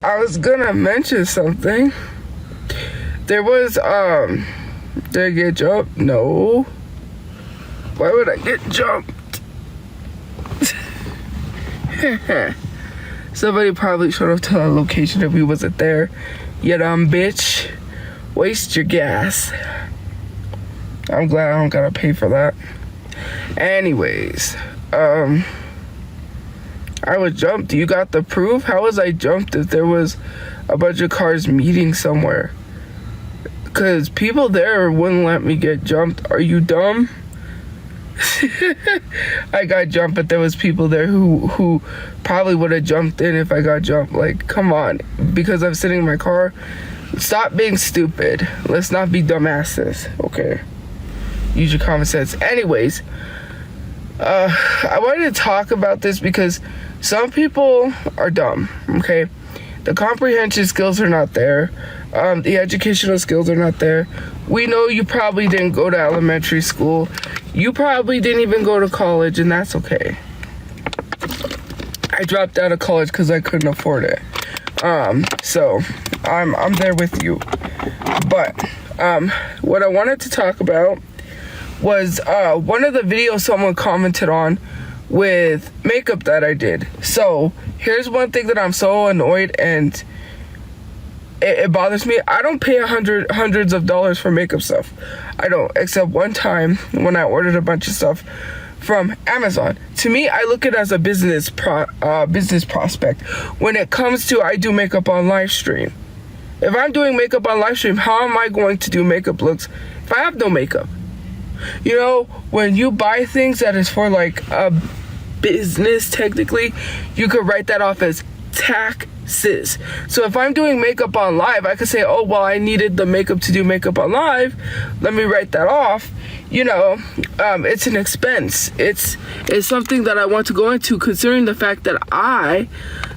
I was gonna mention something. There was, did I get jumped? No. Why would I get jumped? Somebody probably showed up to the location if we wasn't there. You dumb bitch. Waste your gas. I'm glad I don't gotta pay for that. Anyways, I was jumped. You got the proof? How was I jumped if there was a bunch of cars meeting somewhere? Because people there wouldn't let me get jumped. Are you dumb? I got jumped, but there was people there who probably would have jumped in if I got jumped. Like, come on. Because I'm sitting in my car. Stop being stupid. Let's not be dumbasses, okay? Use your common sense. Anyways, I wanted to talk about this because some people are dumb, okay? The comprehension skills are not there. The educational skills are not there. We know you probably didn't go to elementary school. You probably didn't even go to college, and that's okay. I dropped out of college because I couldn't afford it. So I'm there with you. But what I wanted to talk about was one of the videos someone commented on with makeup that I did. So here's one thing that I'm so annoyed and it bothers me. I don't pay hundreds of dollars for makeup stuff. I don't, except one time when I ordered a bunch of stuff from Amazon. To me, I look at it as a business prospect. When it comes to I do makeup on live stream. If I'm doing makeup on live stream, how am I going to do makeup looks if I have no makeup? You know, when you buy things that is for like a business, technically, you could write that off as taxes. So if I'm doing makeup on live, I could say, oh, well, I needed the makeup to do makeup on live. Let me write that off. You know, it's an expense. It's something that I want to go into, considering the fact that I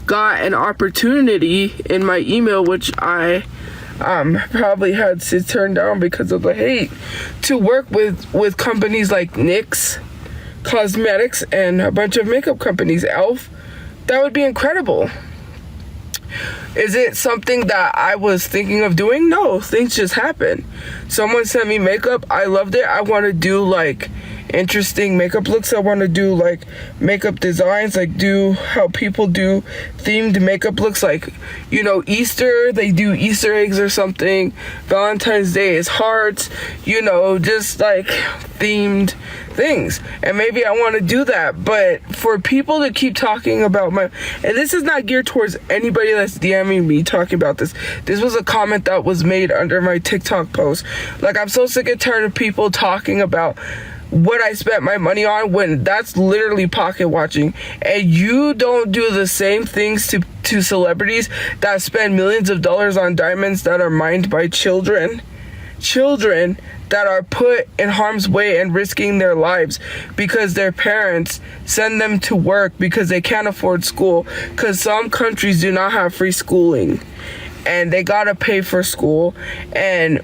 got an opportunity in my email, which I probably had to turn down because of the hate, to work with companies like NYX Cosmetics and a bunch of makeup companies, e.l.f. That would be incredible. Is it something that I was thinking of doing? No, things just happen. Someone sent me makeup. I loved it. I want to do like interesting makeup looks. I want to do like makeup designs, like do how people do themed makeup looks, like, you know, Easter, they do Easter eggs or something. Valentine's Day is hearts, you know, just like themed things. And maybe I want to do that. But for people to keep talking about my, and this is not geared towards anybody that's DMing me talking about this. This was a comment that was made under my TikTok post. Like, I'm so sick and tired of people talking about what I spent my money on when that's literally pocket watching. And you don't do the same things to celebrities that spend millions of dollars on diamonds that are mined by children that are put in harm's way and risking their lives because their parents send them to work because they can't afford school, because some countries do not have free schooling and they gotta pay for school. And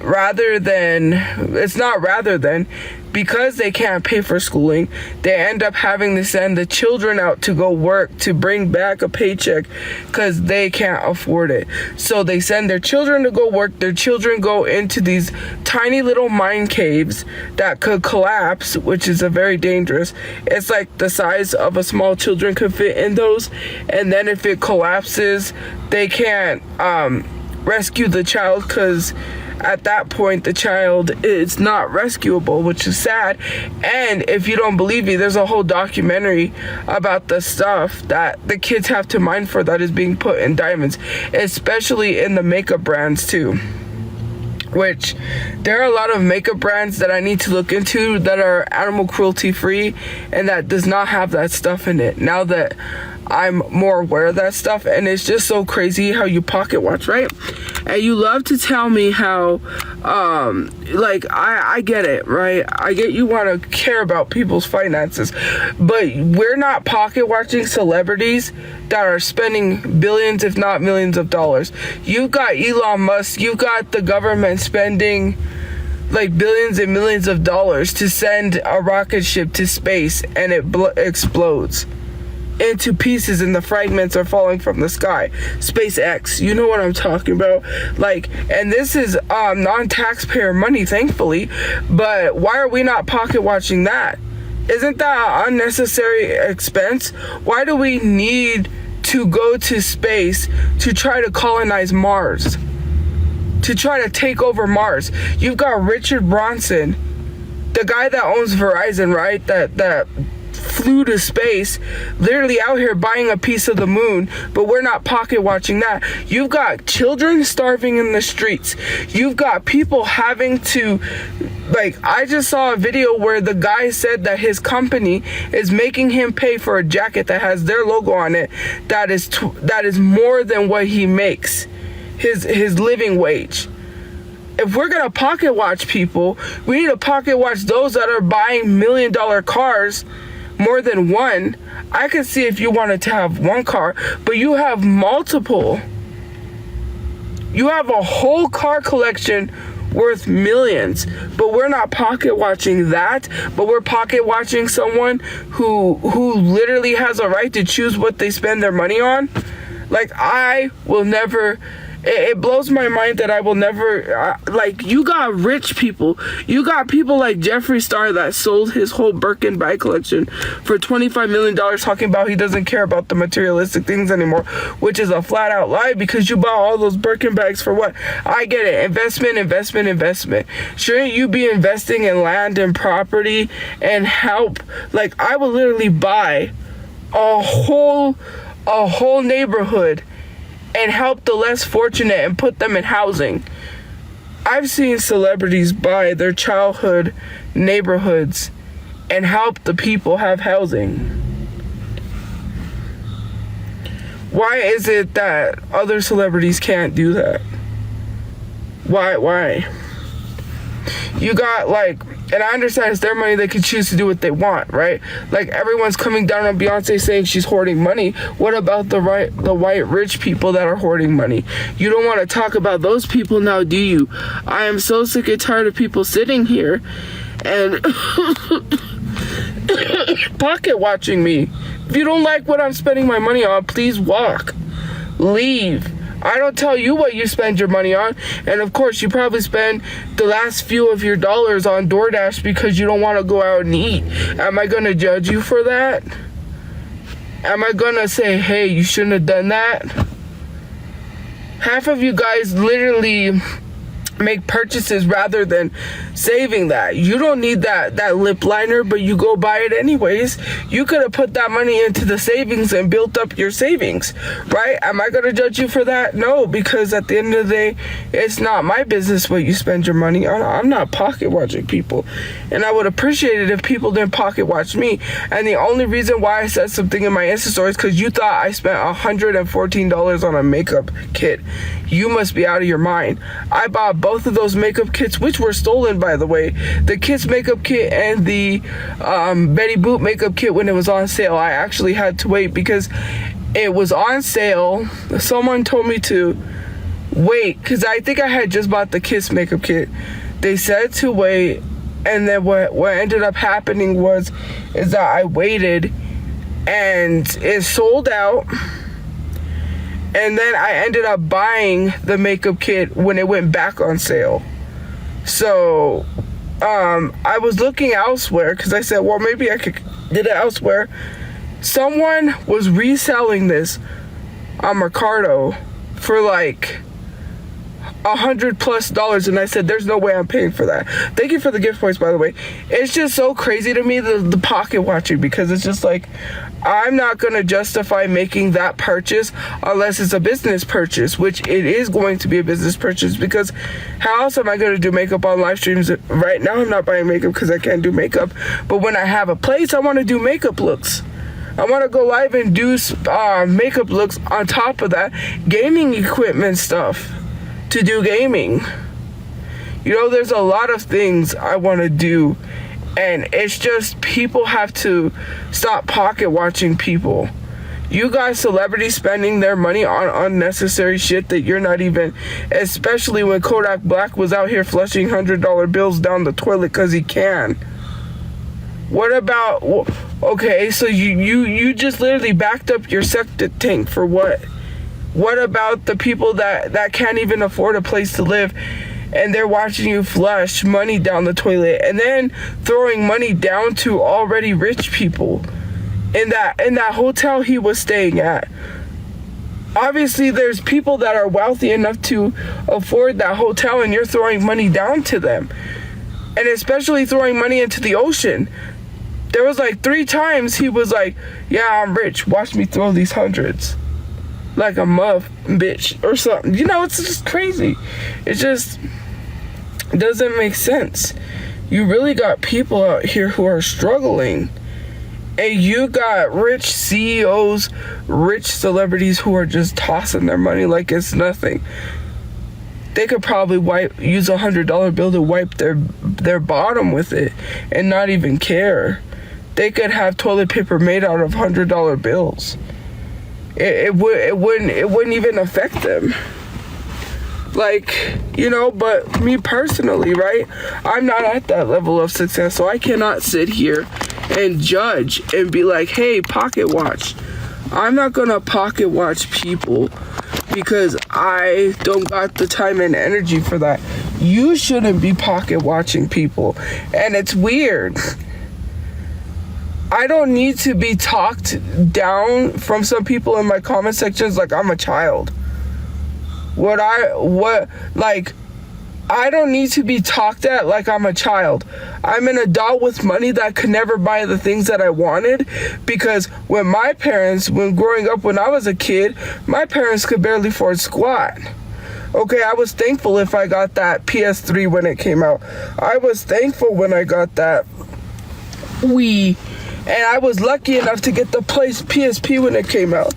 because they can't pay for schooling, they end up having to send the children out to go work to bring back a paycheck because they can't afford it. So they send their children to go work. Their children go into these tiny little mine caves that could collapse, which is a very dangerous. It's like the size of a small children could fit in those. And then if it collapses, they can't rescue the child, because at that point the child is not rescuable, which is sad. And if you don't believe me, there's a whole documentary about the stuff that the kids have to mine for that is being put in diamonds, especially in the makeup brands too. Which there are a lot of makeup brands that I need to look into that are animal cruelty free and that does not have that stuff in it, now that I'm more aware of that stuff. And it's just so crazy how you pocket watch, right? And you love to tell me how like I get it, right? I get you want to care about people's finances, but we're not pocket watching celebrities that are spending billions, if not millions of dollars. You've got Elon Musk, you've got the government spending like billions and millions of dollars to send a rocket ship to space and it explodes. into pieces and the fragments are falling from the sky. SpaceX, you know what I'm talking about. Like, and this is non-taxpayer money, thankfully, but why are we not pocket watching that? Isn't that an unnecessary expense? Why do we need to go to space to try to colonize Mars? To try to take over Mars? You've got Richard Branson, the guy that owns Verizon, right? That flew to space, literally out here buying a piece of the moon, but we're not pocket watching that. You've got children starving in the streets. You've got people having to, like, I just saw a video where the guy said that his company is making him pay for a jacket that has their logo on it that is more than what he makes, his living wage. If we're gonna pocket watch people, we need to pocket watch those that are buying $1 million cars, more than one. I could see if you wanted to have one car, but you have multiple. You have a whole car collection worth millions, but we're not pocket watching that, but we're pocket watching someone who literally has a right to choose what they spend their money on. Like, I will never, it blows my mind that I will never, like, you got rich people. You got people like Jeffree Star that sold his whole Birkin bag collection for $25 million, talking about he doesn't care about the materialistic things anymore, which is a flat out lie, because you bought all those Birkin bags for what? I get it. Investment. Shouldn't you be investing in land and property and help? Like, I would literally buy a whole neighborhood and help the less fortunate and put them in housing. I've seen celebrities buy their childhood neighborhoods and help the people have housing. Why is it that other celebrities can't do that? Why? You got, like, and I understand it's their money, they can choose to do what they want, right? Like, everyone's coming down on Beyonce saying she's hoarding money. What about the white rich people that are hoarding money? You don't want to talk about those people now, do you? I am so sick and tired of people sitting here and pocket watching me. If you don't like what I'm spending my money on, please walk. Leave. I don't tell you what you spend your money on. And of course, you probably spend the last few of your dollars on DoorDash because you don't want to go out and eat. Am I going to judge you for that? Am I going to say, hey, you shouldn't have done that? Half of you guys literally make purchases rather than saving that. You don't need that lip liner, but you go buy it anyways. You could have put that money into the savings and built up your savings, right? Am I going to judge you for that? No, because at the end of the day, it's not my business what you spend your money on. I'm not pocket watching people, and I would appreciate it if people didn't pocket watch me. And the only reason why I said something in my Insta stories because you thought I spent $114 on a makeup kit. You must be out of your mind. I bought both of those makeup kits, which were stolen, by the way. The Kiss makeup kit and the Betty Boop makeup kit, when it was on sale, I actually had to wait because it was on sale. Someone told me to wait because I think I had just bought the Kiss makeup kit. They said to wait, and then what ended up happening is that I waited and it sold out. And then I ended up buying the makeup kit when it went back on sale. So, I was looking elsewhere because I said, well, maybe I could get it elsewhere. Someone was reselling this on Mercado for like $100+ and I said, there's no way I'm paying for that. Thank you for the gift points, by the way. It's just so crazy to me, the pocket watching, because it's just like, I'm not going to justify making that purchase unless it's a business purchase, which it is going to be a business purchase, because how else am I going to do makeup on live streams? Right now I'm not buying makeup because I can't do makeup, but when I have a place, I want to do makeup looks. I want to go live and do makeup looks. On top of that, gaming equipment stuff to do gaming. You know, there's a lot of things I want to do, and it's just people have to stop pocket watching people. You guys, celebrities spending their money on unnecessary shit that you're not even, especially when Kodak Black was out here flushing $100 bills down the toilet because he can. What about Okay, so you just literally backed up your septic tank for what? What about the people that can't even afford a place to live, and they're watching you flush money down the toilet and then throwing money down to already rich people in that hotel he was staying at? Obviously, there's people that are wealthy enough to afford that hotel, and you're throwing money down to them. And especially throwing money into the ocean. There was like 3 times he was like, yeah, I'm rich. Watch me throw these hundreds. Like a muff bitch or something. You know, it's just crazy. It just doesn't make sense. You really got people out here who are struggling. And you got rich CEOs, rich celebrities who are just tossing their money like it's nothing. They could probably use a $100 bill to wipe their bottom with it and not even care. They could have toilet paper made out of $100 bills. It wouldn't even affect them. Like, you know, but me personally, right? I'm not at that level of success, so I cannot sit here and judge and be like, hey, pocket watch. I'm not gonna pocket watch people because I don't got the time and energy for that. You shouldn't be pocket watching people. And it's weird. I don't need to be talked down from some people in my comment sections like I'm a child. I don't need to be talked at like I'm a child. I'm an adult with money that could never buy the things that I wanted, because when growing up when I was a kid, my parents could barely afford squat. Okay, I was thankful if I got that PS3 when it came out. I was thankful when I got that Wii, and I was lucky enough to get the PSP when it came out.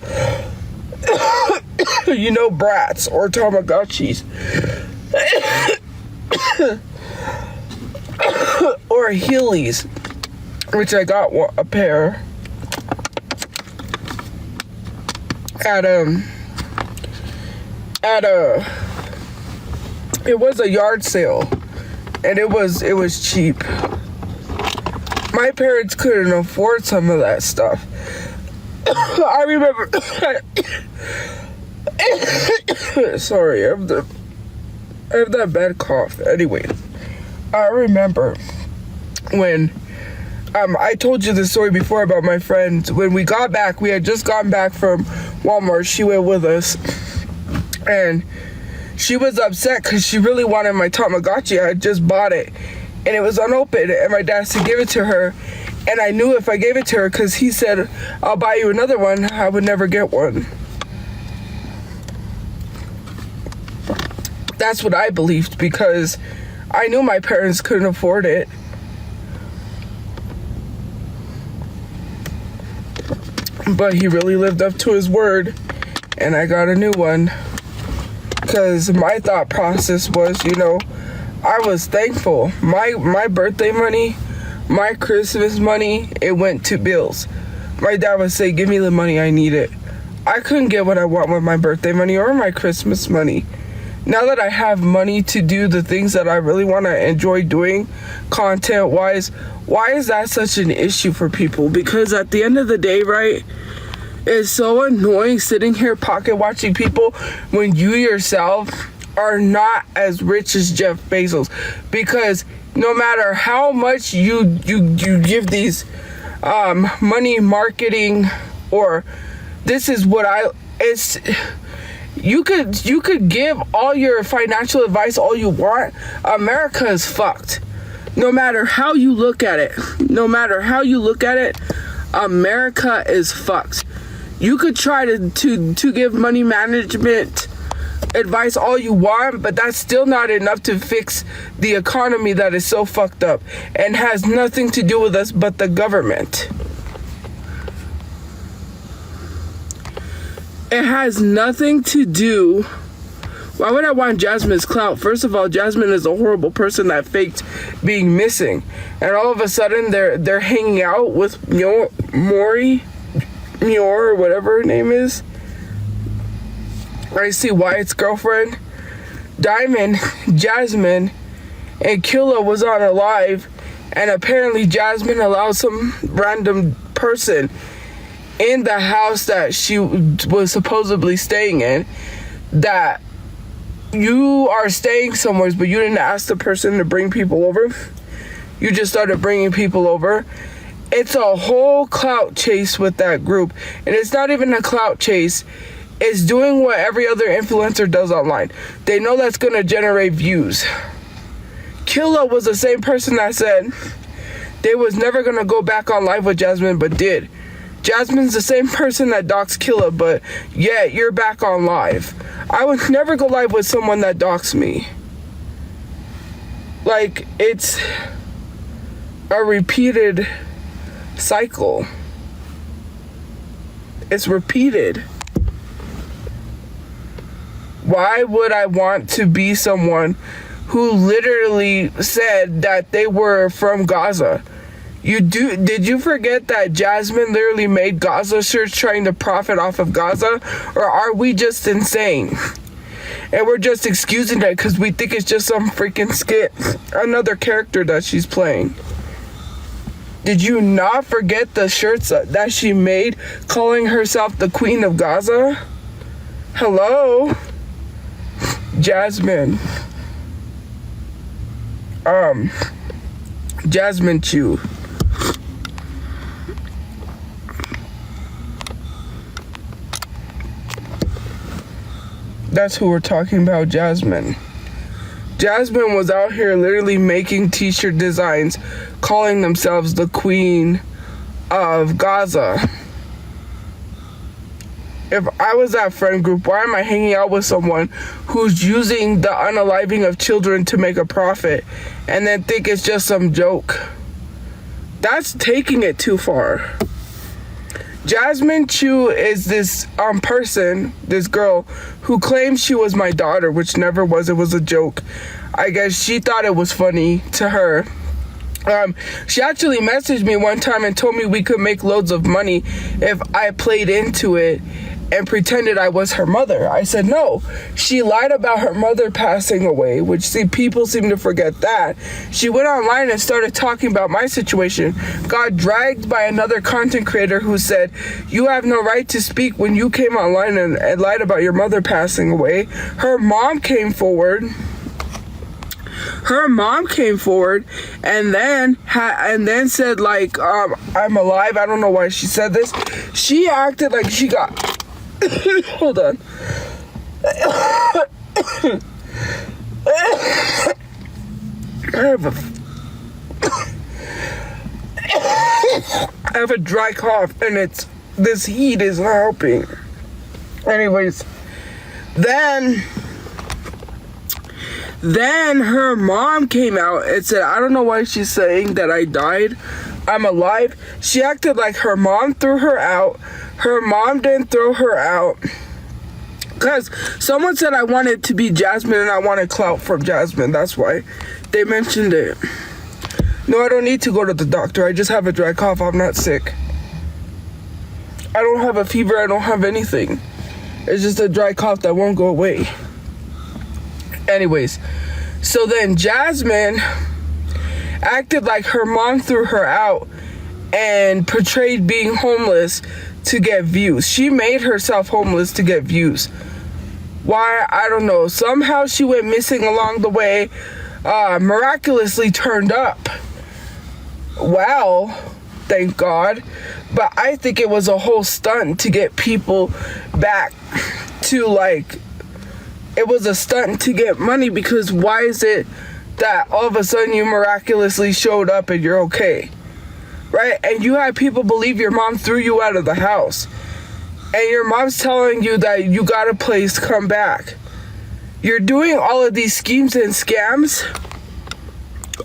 You know, brats or Tamagotchis. Or Heelys, which I got a pair at it was a yard sale, and it was cheap. My parents couldn't afford some of that stuff. I remember sorry, I have that bad cough. Anyway, I remember when I told you this story before about my friend. When we got back, we had just gotten back from Walmart. She went with us, and she was upset because she really wanted my Tamagotchi. I had just bought it, and it was unopened, and my dad said give it to her. And I knew if I gave it to her, because he said, I'll buy you another one, I would never get one. That's what I believed, because I knew my parents couldn't afford it. But he really lived up to his word, and I got a new one. Because my thought process was, you know, I was thankful. My birthday money, my Christmas money, it went to bills. My dad would say, give me the money, I need it. I couldn't get what I want with my birthday money or my Christmas money. Now that I have money to do the things that I really want to enjoy doing, content-wise, why is that such an issue for people? Because at the end of the day, right, it's so annoying sitting here pocket watching people when you yourself are not as rich as Jeff Bezos. Because no matter how much you give these money marketing, or this is what you could give all your financial advice all you want. America is fucked. No matter how you look at it, America is fucked. You could try to give money management advice all you want, but that's still not enough to fix the economy that is so fucked up and has nothing to do with us but the government. It has nothing to do. Why would I want Jasmine's clout? First of all, Jasmine is a horrible person that faked being missing, and all of a sudden they're hanging out with Muir, or whatever her name is. I see Wyatt's girlfriend. Diamond, Jasmine, and Killa was on a live, and apparently Jasmine allowed some random person in the house that she was supposedly staying in, that you are staying somewhere, but you didn't ask the person to bring people over. You just started bringing people over. It's a whole clout chase with that group. And it's not even a clout chase. It's doing what every other influencer does online. They know that's going to generate views. Killa was the same person that said they was never going to go back on live with Jasmine, but did. Jasmine's the same person that doxed Killa, but yeah, you're back on live. I would never go live with someone that doxed me. Like, it's a repeated cycle. It's repeated. Why would I want to be someone who literally said that they were from Gaza? Did you forget that Jasmine literally made Gaza shirts trying to profit off of Gaza? Or are we just insane? And we're just excusing it because we think it's just some freaking skit. Another character that she's playing. Did you not forget the shirts that she made calling herself the Queen of Gaza? Hello? Jasmine. Jasmine Chu. That's who we're talking about, Jasmine. Jasmine was out here literally making t-shirt designs, calling themselves the Queen of Gaza. If I was that friend group, why am I hanging out with someone who's using the unaliving of children to make a profit and then think it's just some joke? That's taking it too far. Jasmine Chu is this person, this girl, who claims she was my daughter, which never was. It was a joke. I guess she thought it was funny to her. She actually messaged me one time and told me we could make loads of money if I played into it and pretended I was her mother. I said no. She lied about her mother passing away, which people seem to forget that. She went online and started talking about my situation, got dragged by another content creator who said, you have no right to speak when you came online and lied about your mother passing away. Her mom came forward and then said like, I'm alive. I don't know why she said this. She acted like she got hold on. I have a dry cough and this heat is not helping. Anyways, then her mom came out and said, I don't know why she's saying that I died. I'm alive. She acted like her mom threw her out. Her mom didn't throw her out. Because someone said I wanted to be Jasmine and I wanted clout from Jasmine. That's why they mentioned it. No, I don't need to go to the doctor. I just have a dry cough. I'm not sick. I don't have a fever. I don't have anything. It's just a dry cough that won't go away. Anyways, so then Jasmine acted like her mom threw her out and portrayed being homeless to get views. She made herself homeless to get views. Why? I don't know. Somehow she went missing along the way, miraculously turned up. Well, thank God. But I think it was a whole stunt to get people back to like, it was a stunt to get money, because why is it that all of a sudden you miraculously showed up and you're okay? Right? And you had people believe your mom threw you out of the house. And your mom's telling you that you got a place, come back. You're doing all of these schemes and scams.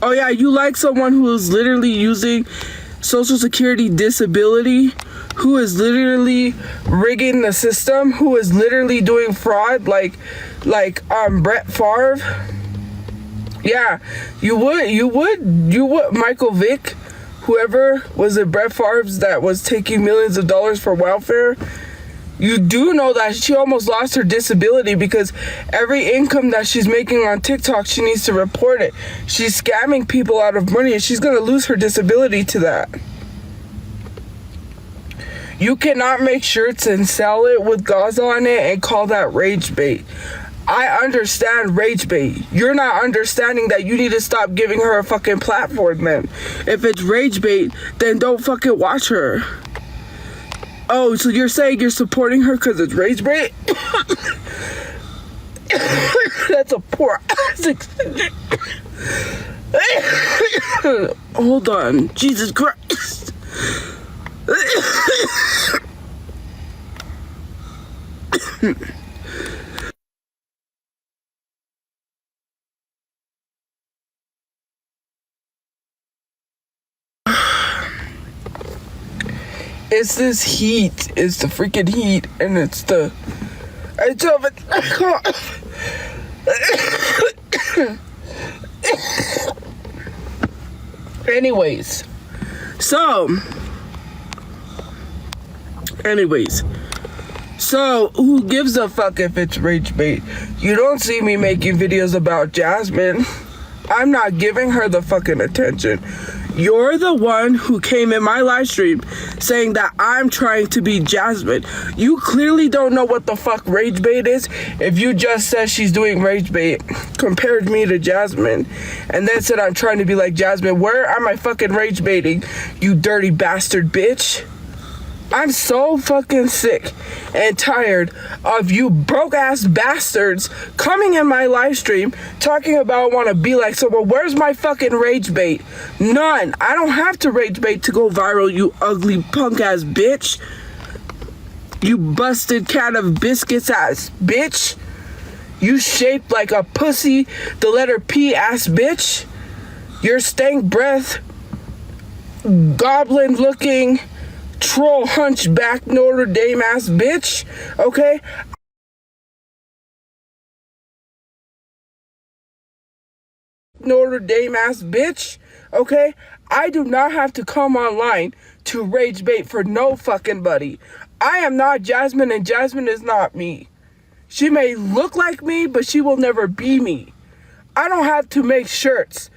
Oh yeah, you like someone who is literally using Social Security disability, who is literally rigging the system, who is literally doing fraud like Brett Favre. Yeah, you would Michael Vick, whoever was it, Brett Favre's that was taking millions of dollars for welfare. You do know that she almost lost her disability because every income that she's making on TikTok, she needs to report it. She's scamming people out of money and she's going to lose her disability to that. You cannot make shirts and sell it with gauze on it and call that rage bait. I understand rage bait. You're not understanding that you need to stop giving her a fucking platform, then. If it's rage bait, then don't fucking watch her. Oh, so you're saying you're supporting her because it's rage bait? That's a poor Hold on. Jesus Christ. It's this heat. It's the freaking heat. And it's the... Anyways. So, who gives a fuck if it's rage bait? You don't see me making videos about Jasmine. I'm not giving her the fucking attention. You're the one who came in my live stream saying that I'm trying to be Jasmine. You clearly don't know what the fuck rage bait is if you just said she's doing rage bait, compared me to Jasmine, and then said I'm trying to be like Jasmine. Where am I fucking rage baiting, you dirty bastard bitch? I'm so fucking sick and tired of you broke ass bastards coming in my live stream talking about want to be like someone. Where's my fucking rage bait? None. I don't have to rage bait to go viral, you ugly punk ass bitch. You busted can of biscuits ass bitch. You shaped like a pussy, the letter P ass bitch. Your stank breath, goblin looking, troll hunchback Notre Dame ass bitch, okay? Notre Dame ass bitch, okay? I do not have to come online to rage bait for no fucking buddy. I am not Jasmine and Jasmine is not me. She may look like me, but she will never be me. I don't have to make shirts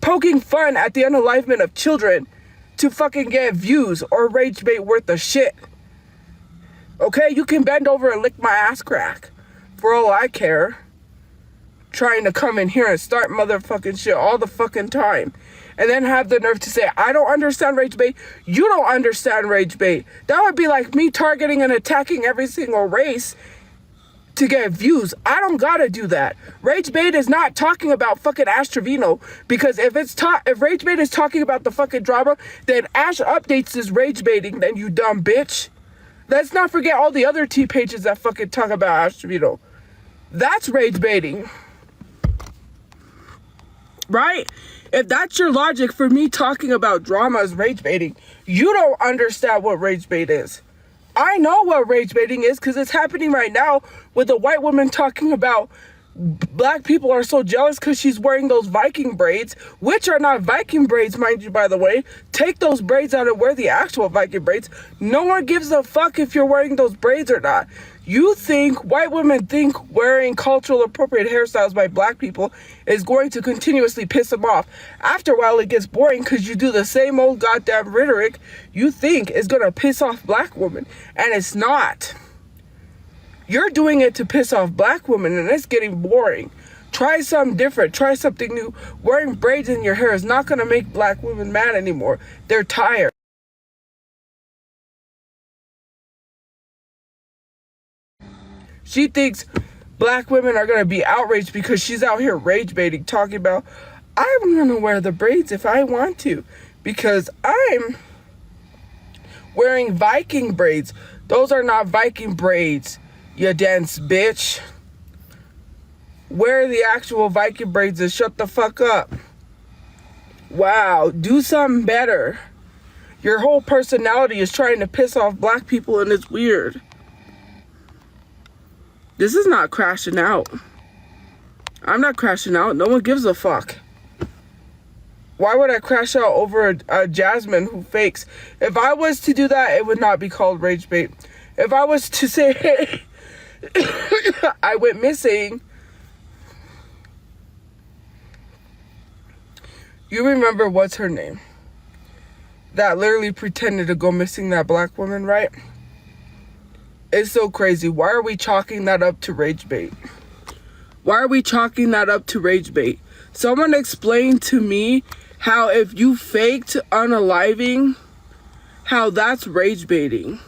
poking fun at the unalivement of children to fucking get views or rage bait worth of shit. Okay, you can bend over and lick my ass crack. For all I care. Trying to come in here and start motherfucking shit all the fucking time. And then have the nerve to say, I don't understand rage bait. You don't understand rage bait. That would be like me targeting and attacking every single race to get views. I don't gotta do that. Rage bait is not talking about fucking Ash Trevino, because if rage bait is talking about the fucking drama, then Ash updates is rage baiting, then you dumb bitch. Let's not forget all the other T pages that fucking talk about Ash Trevino. That's rage baiting. Right? If that's your logic for me talking about drama as rage baiting, you don't understand what rage bait is. I know what rage baiting is because it's happening right now with a white woman talking about black people are so jealous because she's wearing those Viking braids, which are not Viking braids, mind you, by the way. Take those braids out and wear the actual Viking braids. No one gives a fuck if you're wearing those braids or not. White women think wearing cultural appropriate hairstyles by black people is going to continuously piss them off. After a while, it gets boring because you do the same old goddamn rhetoric you think is going to piss off black women. And it's not. You're doing it to piss off black women and it's getting boring. Try something different. Try something new. Wearing braids in your hair is not going to make black women mad anymore. They're tired. She thinks black women are going to be outraged because she's out here rage baiting, talking about, I'm going to wear the braids if I want to because I'm wearing Viking braids. Those are not Viking braids, you dense bitch. Wear the actual Viking braids and shut the fuck up. Wow, do something better. Your whole personality is trying to piss off black people and it's weird. This is not crashing out. I'm not crashing out. No one gives a fuck. Why would I crash out over a Jasmine who fakes? If I was to do that, it would not be called rage bait. If I was to say, hey, I went missing. You remember what's her name? that literally pretended to go missing that black woman, right? It's so crazy. Why are we chalking that up to rage bait? Why are we chalking that up to rage bait? Someone explained to me how if you faked unaliving, how that's rage baiting.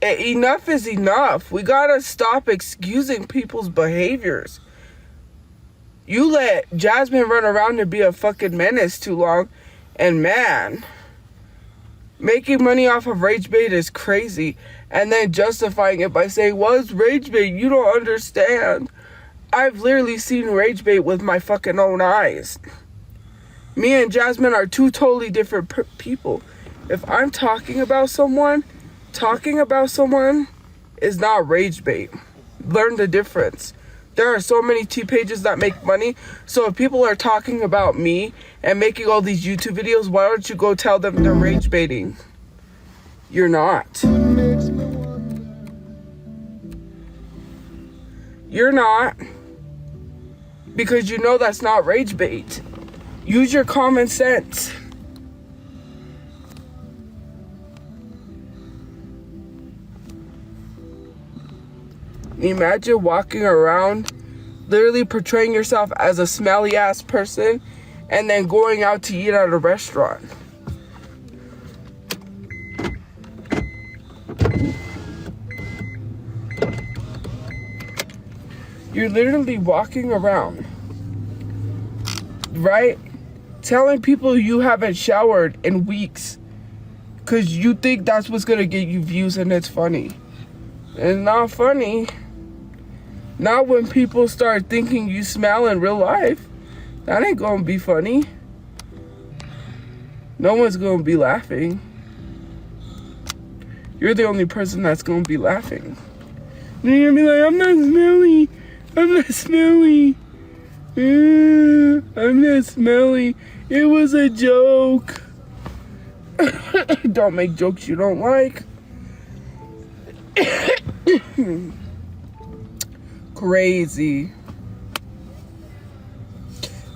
Enough is enough. We gotta stop excusing people's behaviors. You let Jasmine run around and be a fucking menace too long, and man, making money off of rage bait is crazy. And then justifying it by saying, well, it's rage bait, you don't understand. I've literally seen rage bait with my fucking own eyes. Me and Jasmine are two totally different people. If I'm talking about someone is not rage bait. Learn the difference. There are so many T pages that make money. So if people are talking about me and making all these YouTube videos, why don't you go tell them they're rage baiting? You're not. You're not. Because you know that's not rage bait. Use your common sense. Imagine walking around, literally portraying yourself as a smelly ass person, and then going out to eat at a restaurant. You're literally walking around, right? Telling people you haven't showered in weeks because you think that's what's gonna get you views and it's funny. It's not funny. Not when people start thinking you smell in real life. That ain't gonna be funny. No one's gonna be laughing. You're the only person that's gonna be laughing. And you're gonna be like, I'm not smelly. I'm not smelly. I'm not smelly. It was a joke. Don't make jokes you don't like. Crazy.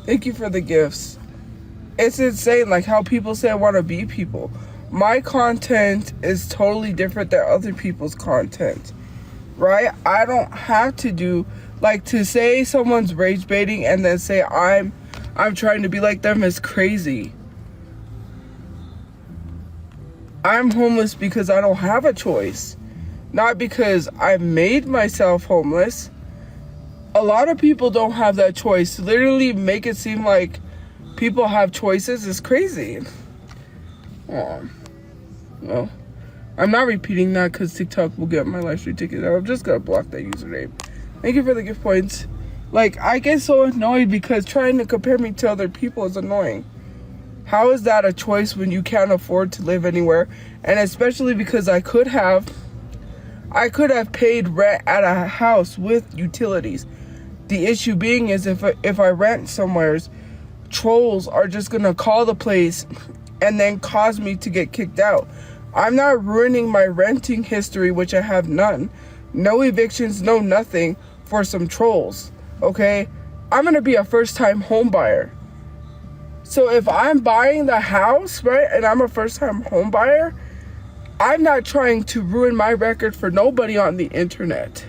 Thank you for the gifts. It's insane, like how people say I want to be people. My content is totally different than other people's content, right? I don't have to do, like, to say someone's rage baiting and then say I'm trying to be like them is crazy. I'm homeless because I don't have a choice, not because I made myself homeless. A lot of people don't have that choice. Literally make it seem like people have choices is crazy. Well, I'm not repeating that because TikTok will get my live stream ticket. I'm just gonna block that username. Thank you for the gift points. Like, I get so annoyed because trying to compare me to other people is annoying. How is that a choice when you can't afford to live anywhere? And especially because I could have paid rent at a house with utilities. The issue being is if I rent somewheres, trolls are just gonna call the place and then cause me to get kicked out. I'm not ruining my renting history, which I have none. No evictions, no nothing for some trolls, okay? I'm gonna be a first-time home buyer. So if I'm buying the house, right, and I'm a first-time home buyer, I'm not trying to ruin my record for nobody on the internet.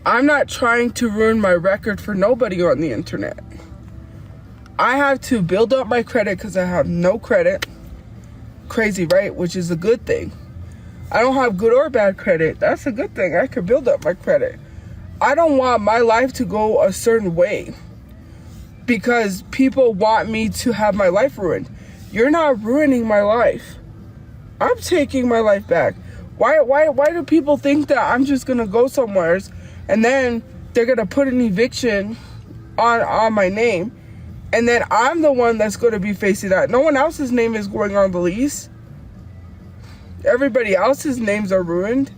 I'm not trying to ruin my record for nobody on the internet. I have to build up my credit because I have no credit. Crazy, right? Which is a good thing. I don't have good or bad credit. That's a good thing. I can build up my credit. I don't want my life to go a certain way because people want me to have my life ruined. You're not ruining my life. I'm taking my life back. Why do people think that I'm just gonna go somewhere and then they're gonna put an eviction on my name, and then I'm the one that's gonna be facing that? No one else's name is going on the lease. Everybody else's names are ruined.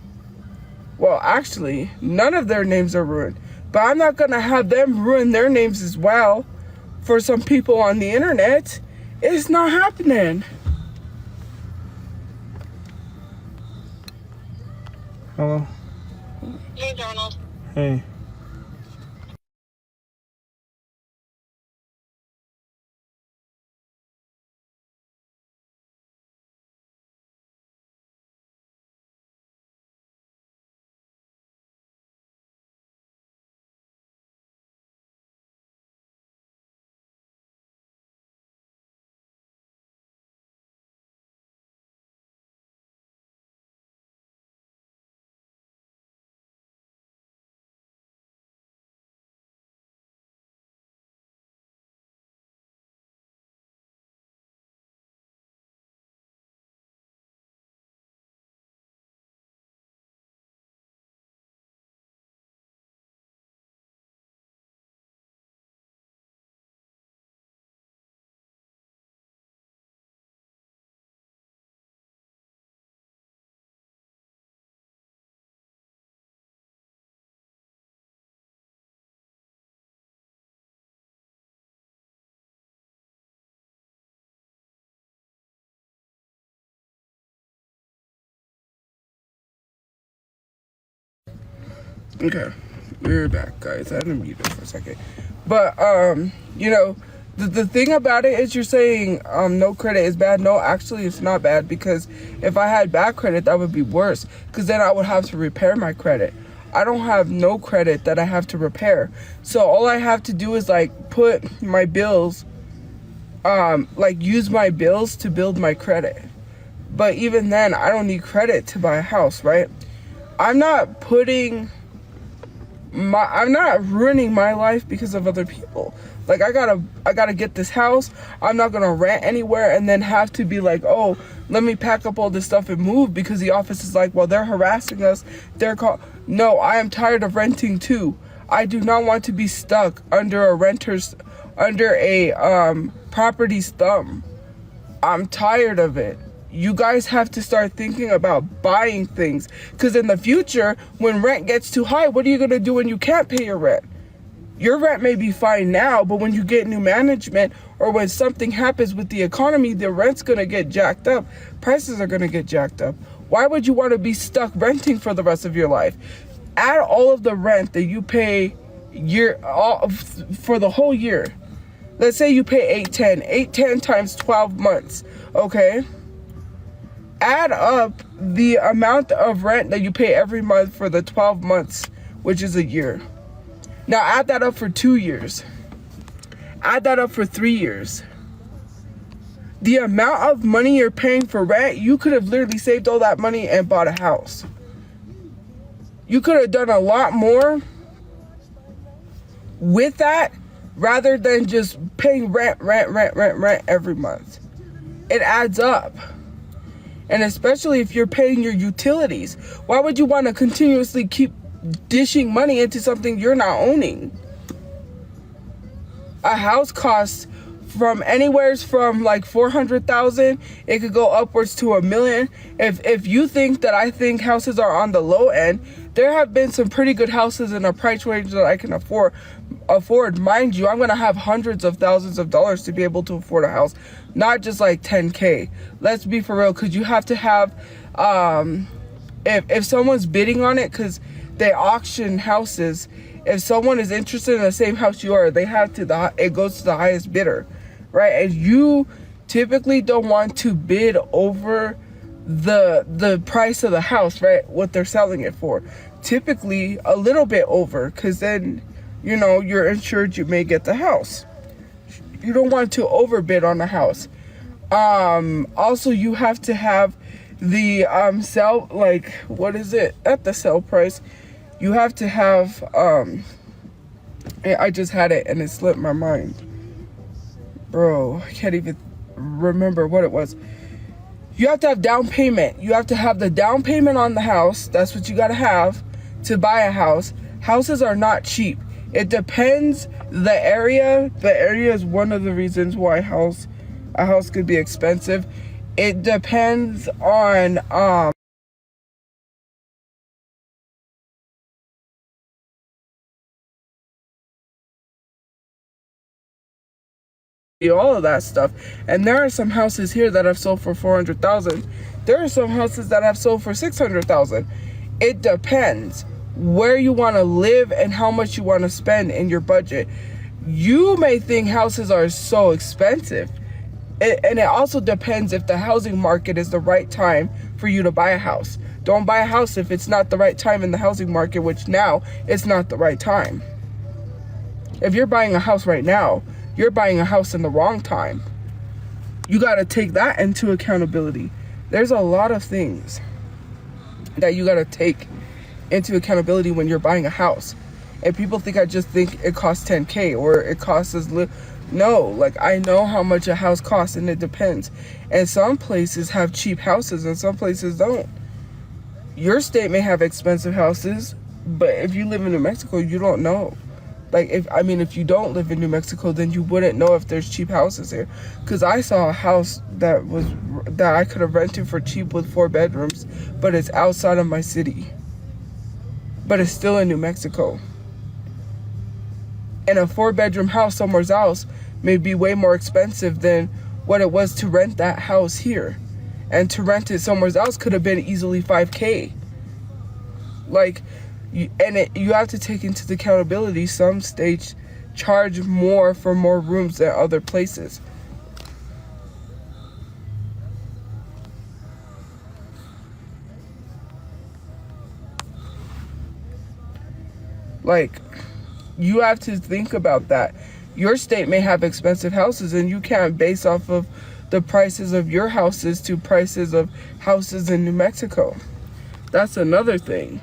Well, actually, none of their names are ruined. But I'm not gonna have them ruin their names as well for some people on the internet. It's not happening. Hello. Hey, Donald. Hey. Okay, we're back, guys. I had to mute it for a second. But, you know, the thing about it is you're saying no credit is bad. No, actually, it's not bad, because if I had bad credit, that would be worse, because then I would have to repair my credit. I don't have no credit that I have to repair. So all I have to do is, like, put my bills, like, use my bills to build my credit. But even then, I don't need credit to buy a house, right? I'm not ruining my life because of other people. Like, I gotta get this house. I'm not gonna rent anywhere and then have to be like, oh, let me pack up all this stuff and move, because the office is like, well, they're harassing us. No, I am tired of renting too. I do not want to be stuck under a property's thumb. I'm tired of it. You guys have to start thinking about buying things, because in the future, when rent gets too high, what are you going to do when you can't pay your rent? Your rent may be fine now, but when you get new management, or when something happens with the economy, the rent's going to get jacked up. Prices are going to get jacked up. Why would you want to be stuck renting for the rest of your life? Add all of the rent that you pay for the whole year. Let's say you pay $810 times 12 months, okay? Add up the amount of rent that you pay every month for the 12 months, which is a year. Now add that up for 2 years. Add that up for 3 years. The amount of money you're paying for rent, you could have literally saved all that money and bought a house. You could have done a lot more with that, rather than just paying rent every month. It adds up. And especially if you're paying your utilities. Why would you want to continuously keep dishing money into something you're not owning? A house costs from anywhere from like $400,000. It could go upwards to $1 million. If you think that I think houses are on the low end, there have been some pretty good houses in a price range that I can afford. Mind you, I'm going to have hundreds of thousands of dollars to be able to afford a house, not just like 10K. Let's be for real, because you have to have, if someone's bidding on it, because they auction houses, if someone is interested in the same house you are, it goes to the highest bidder, right? And you typically don't want to bid over the price of the house, right? What they're selling it for. Typically a little bit over, because then, you know, you're insured you may get the house. You don't want to overbid on the house. Also, you have to have the sell, like, what is it? At the sell price, you have to have, I just had it and it slipped my mind. Bro, I can't even remember what it was. You have to have down payment. You have to have the down payment on the house. That's what you got to have to buy a house. Houses are not cheap. It depends the area. The area is one of the reasons why a house could be expensive. It depends on all of that stuff. And there are some houses here that have sold for $400,000. There are some houses that have sold for $600,000. It depends where you want to live and how much you want to spend in your budget. You may think houses are so expensive. And it also depends if the housing market is the right time for you to buy a house. Don't buy a house if it's not the right time in the housing market, which now it's not the right time. If you're buying a house right now, you're buying a house in the wrong time. You got to take that into accountability. There's a lot of things that you got to take into accountability when you're buying a house. And people think I just think it costs 10K or it costs as little. No, like, I know how much a house costs, and it depends. And some places have cheap houses and some places don't. Your state may have expensive houses, but if you live in New Mexico, you don't know. Like, if you don't live in New Mexico, then you wouldn't know if there's cheap houses here. Because I saw a house that I could have rented for cheap with 4 bedrooms, but it's outside of my city. But it's still in New Mexico. And a 4-bedroom house somewhere else may be way more expensive than what it was to rent that house here. And to rent it somewhere else could have been easily $5K. Like, You have to take into the accountability, some states charge more for more rooms than other places. Like, you have to think about that. Your state may have expensive houses, and you can't base off of the prices of your houses to prices of houses in New Mexico. That's another thing.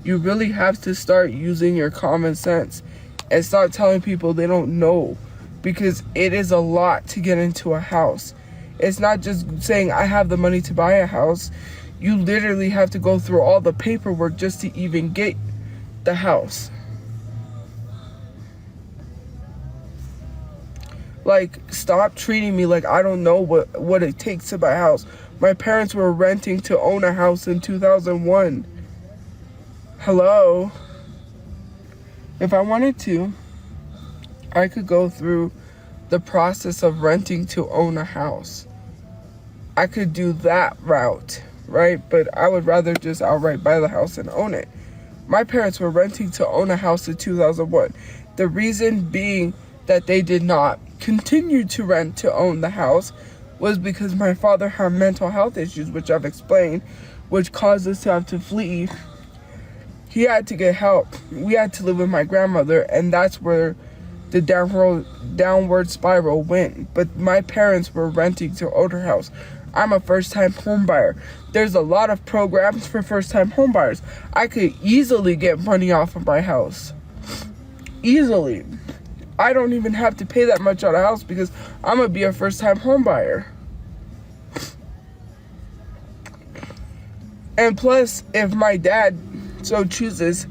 You really have to start using your common sense and start telling people they don't know, because it is a lot to get into a house. It's not just saying I have the money to buy a house. You literally have to go through all the paperwork just to even get the house. Like, stop treating me like I don't know what it takes to buy a house. My parents were renting to own a house in 2001. Hello? If I wanted to, I could go through the process of renting to own a house. I could do that route, right? But I would rather just outright buy the house and own it. My parents were renting to own a house in 2001. The reason being that they did not continue to rent to own the house was because my father had mental health issues, which I've explained, which caused us to have to flee. He had to get help. We had to live with my grandmother, and that's where the downward spiral went. But my parents were renting to own a house. I'm a first-time home buyer. There's a lot of programs for first-time home buyers. I could easily get money off of my house. Easily. I don't even have to pay that much on a house because I'm going to be a first-time home buyer. And plus, if my dad so chooses,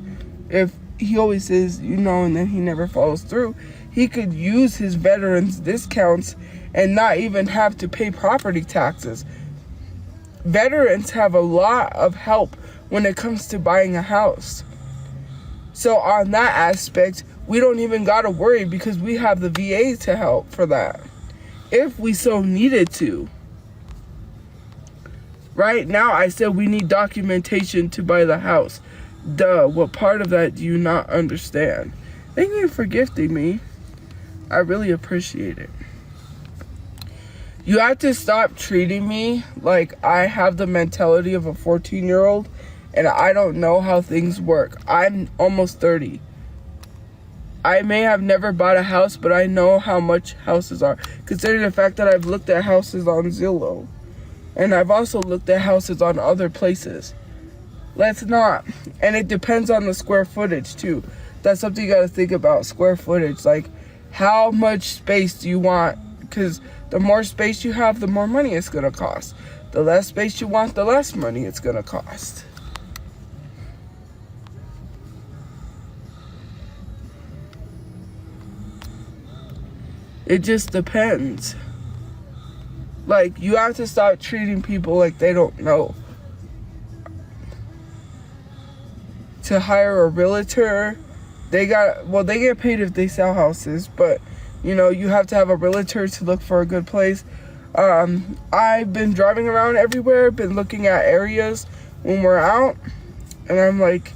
if he always says, and then he never follows through, he could use his veterans discounts and not even have to pay property taxes. Veterans have a lot of help when it comes to buying a house. So on that aspect, we don't even gotta worry because we have the VA to help for that, if we so needed to. Right now, I said we need documentation to buy the house. Duh, what part of that do you not understand? Thank you for gifting me. I really appreciate it. You have to stop treating me like I have the mentality of a 14-year-old and I don't know how things work. I'm almost 30. I may have never bought a house, but I know how much houses are. Considering the fact that I've looked at houses on Zillow. And I've also looked at houses on other places. Let's not. And it depends on the square footage too. That's something you gotta think about, square footage. Like, how much space do you want? Because the more space you have, the more money it's gonna cost. The less space you want, the less money it's gonna cost. It just depends. Like, you have to start treating people like they don't know. To hire a realtor, they get paid if they sell houses, but you have to have a realtor to look for a good place. I've been driving around everywhere, been looking at areas when we're out, and I'm like,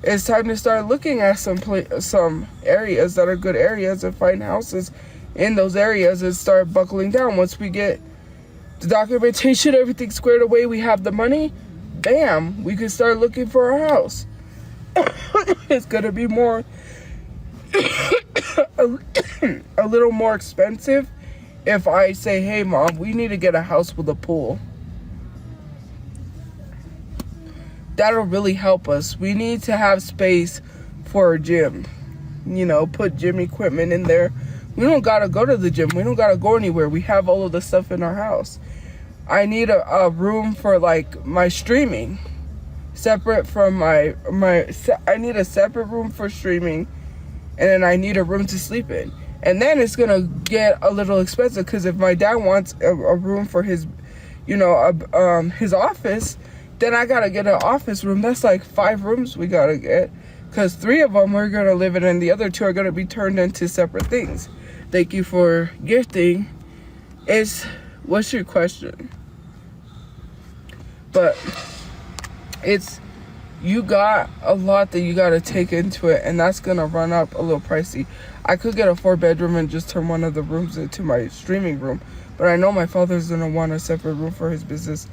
it's time to start looking at some areas that are good areas and find houses in those areas and start buckling down. Once we get the documentation, everything squared away, we have the money, bam, we can start looking for a house. It's gonna be more a little more expensive if I say, hey mom, we need to get a house with a pool. That'll really help us. We need to have space for a gym. Put gym equipment in there. We don't gotta go to the gym. We don't gotta go anywhere. We have all of the stuff in our house. I need a room for like my streaming. Separate from I need a separate room for streaming, and then I need a room to sleep in. And then it's gonna get a little expensive because if my dad wants a room for his, his office, then I gotta get an office room. That's like 5 rooms we gotta get, because 3 of them we're gonna live in, and the other 2 are gonna be turned into separate things. Thank you for gifting. What's your question? But it's you got a lot that you got to take into it, and that's going to run up a little pricey. I could get a 4-bedroom and just turn one of the rooms into my streaming room, but I know my father's going to want a separate room for his business,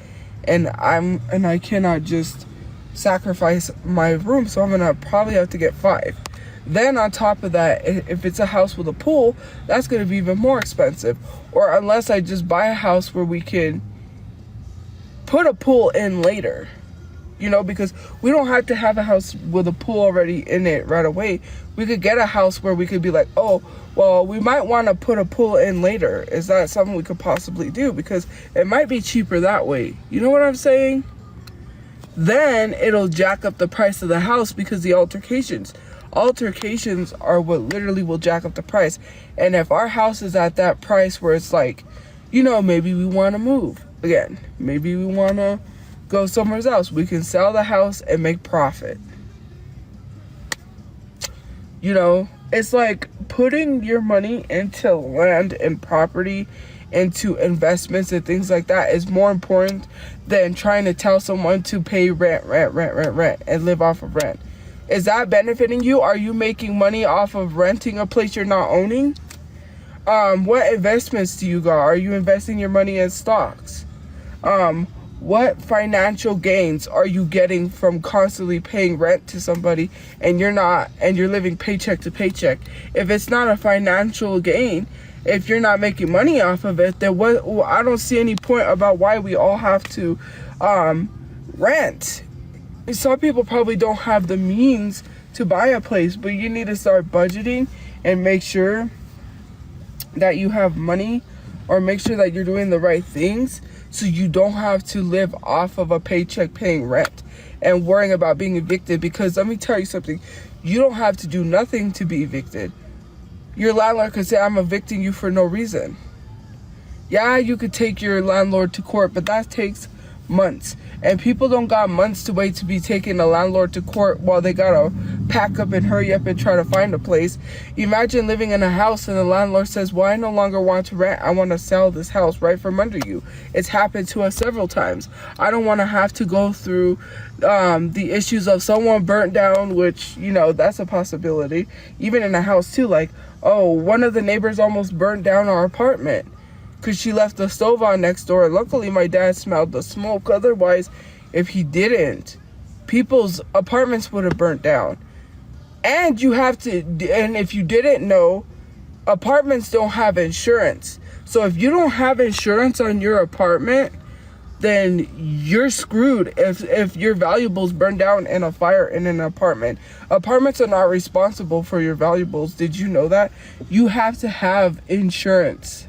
and I cannot just sacrifice my room, so I'm going to probably have to get 5. Then on top of that, if it's a house with a pool, that's going to be even more expensive. Or unless I just buy a house where we can put a pool in later, because we don't have to have a house with a pool already in it right away. We could get a house where we could be like, oh, well, we might want to put a pool in later. Is that something we could possibly do? Because it might be cheaper that way. You know what I'm saying? Then it'll jack up the price of the house because the altercations are what literally will jack up the price. And if our house is at that price where it's like, maybe we want to move again, maybe we want to go somewhere else, we can sell the house and make profit. It's like putting your money into land and property, into investments and things like that is more important than trying to tell someone to pay rent and live off of rent. Is that benefiting you? Are you making money off of renting a place you're not owning? What investments do you got? Are you investing your money in stocks? What financial gains are you getting from constantly paying rent to somebody and you're living paycheck to paycheck? If it's not a financial gain, if you're not making money off of it, then I don't see any point about why we all have to rent. Some people probably don't have the means to buy a place, but you need to start budgeting and make sure that you have money, or make sure that you're doing the right things so you don't have to live off of a paycheck paying rent and worrying about being evicted. Because let me tell you something, you don't have to do nothing to be evicted. Your landlord could say, I'm evicting you for no reason. Yeah, you could take your landlord to court, but that takes months, and people don't got months to wait to be taking a landlord to court while they gotta pack up and hurry up and try to find a place. Imagine living in a house and the landlord says, well, I no longer want to rent, I want to sell this house right from under you. It's happened to us several times. I don't want to have to go through the issues of someone burnt down, which that's a possibility, even in a house too. Like, oh, one of the neighbors almost burnt down our apartment because she left the stove on next door. Luckily, my dad smelled the smoke. Otherwise, if he didn't, people's apartments would have burnt down. And if you didn't know, apartments don't have insurance. So if you don't have insurance on your apartment, then you're screwed if your valuables burn down in a fire in an apartment. Apartments are not responsible for your valuables. Did you know that? You have to have insurance.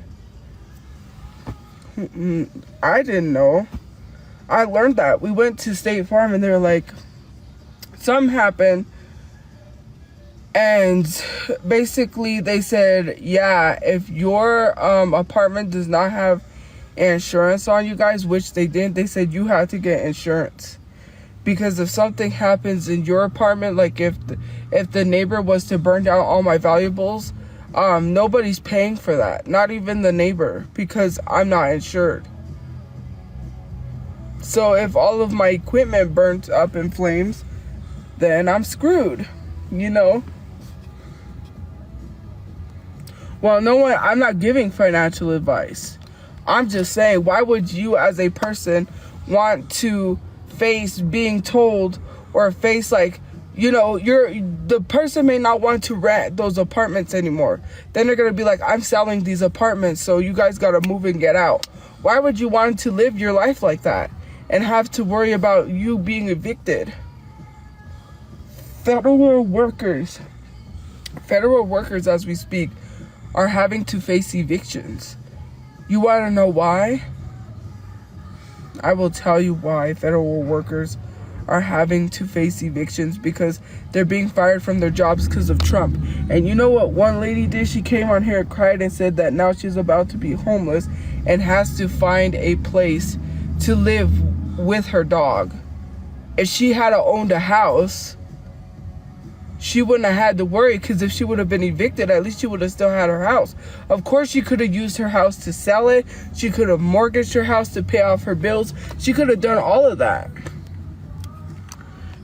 I didn't know. I learned that. We went to State Farm and they were like, something happened. And basically they said, yeah, if your apartment does not have insurance on you guys, which they didn't, they said you have to get insurance. Because if something happens in your apartment, like if the neighbor was to burn down all my valuables, nobody's paying for that, not even the neighbor, because I'm not insured. So if all of my equipment burnt up in flames, then I'm screwed, Well, I'm not giving financial advice. I'm just saying, why would you as a person want to face being told, or face like, the person may not want to rent those apartments anymore. Then they're going to be like, I'm selling these apartments, so you guys got to move and get out. Why would you want to live your life like that and have to worry about you being evicted? Federal workers as we speak are having to face evictions. You want to know why? I will tell you why federal workers are having to face evictions, because they're being fired from their jobs because of Trump. And you know what one lady did? She came on here and cried and said that now she's about to be homeless and has to find a place to live with her dog. If she had owned a house, she wouldn't have had to worry, because if she would have been evicted, at least she would have still had her house. Of course, she could have used her house to sell it. She could have mortgaged her house to pay off her bills. She could have done all of that.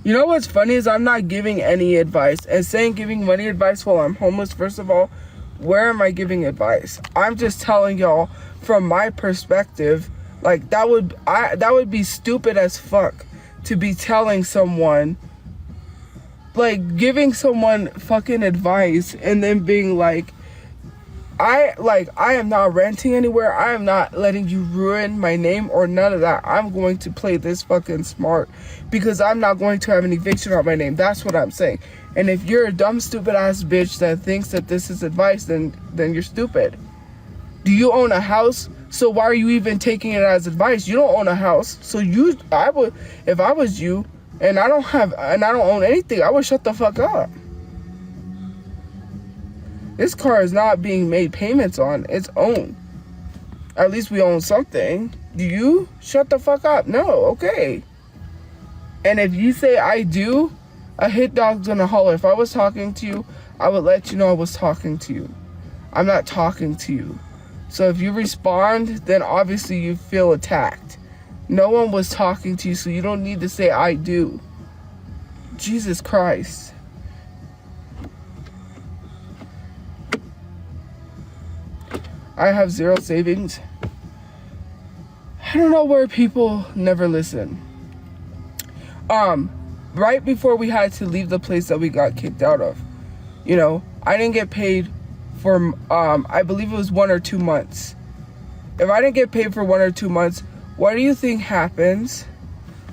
You know what's funny is I'm not giving any advice. And saying giving money advice while I'm homeless, first of all, where am I giving advice? I'm just telling y'all from my perspective, like that would be stupid as fuck to be telling someone, like giving someone fucking advice and then being like, I am not renting anywhere. I am not letting you ruin my name or none of that. I'm going to play this fucking smart because I'm not going to have an eviction on my name. That's what I'm saying. And if you're a dumb, stupid ass bitch that thinks that this is advice, then you're stupid. Do you own a house? So why are you even taking it as advice? You don't own a house. So if I was you and I don't own anything, I would shut the fuck up. This car is not being made payments on. It's owned. At least we own something. Do you? Shut the fuck up. No, okay. And if you say I do, a hit dog's gonna holler. If I was talking to you, I would let you know I was talking to you. I'm not talking to you. So if you respond, then obviously you feel attacked. No one was talking to you, so you don't need to say I do. Jesus Christ. I have zero savings. I don't know where people never listen. Right before we had to leave the place that we got kicked out of, you know, I didn't get paid for, I believe it was 1 or 2 months. If I didn't get paid for 1 or 2 months, what do you think happens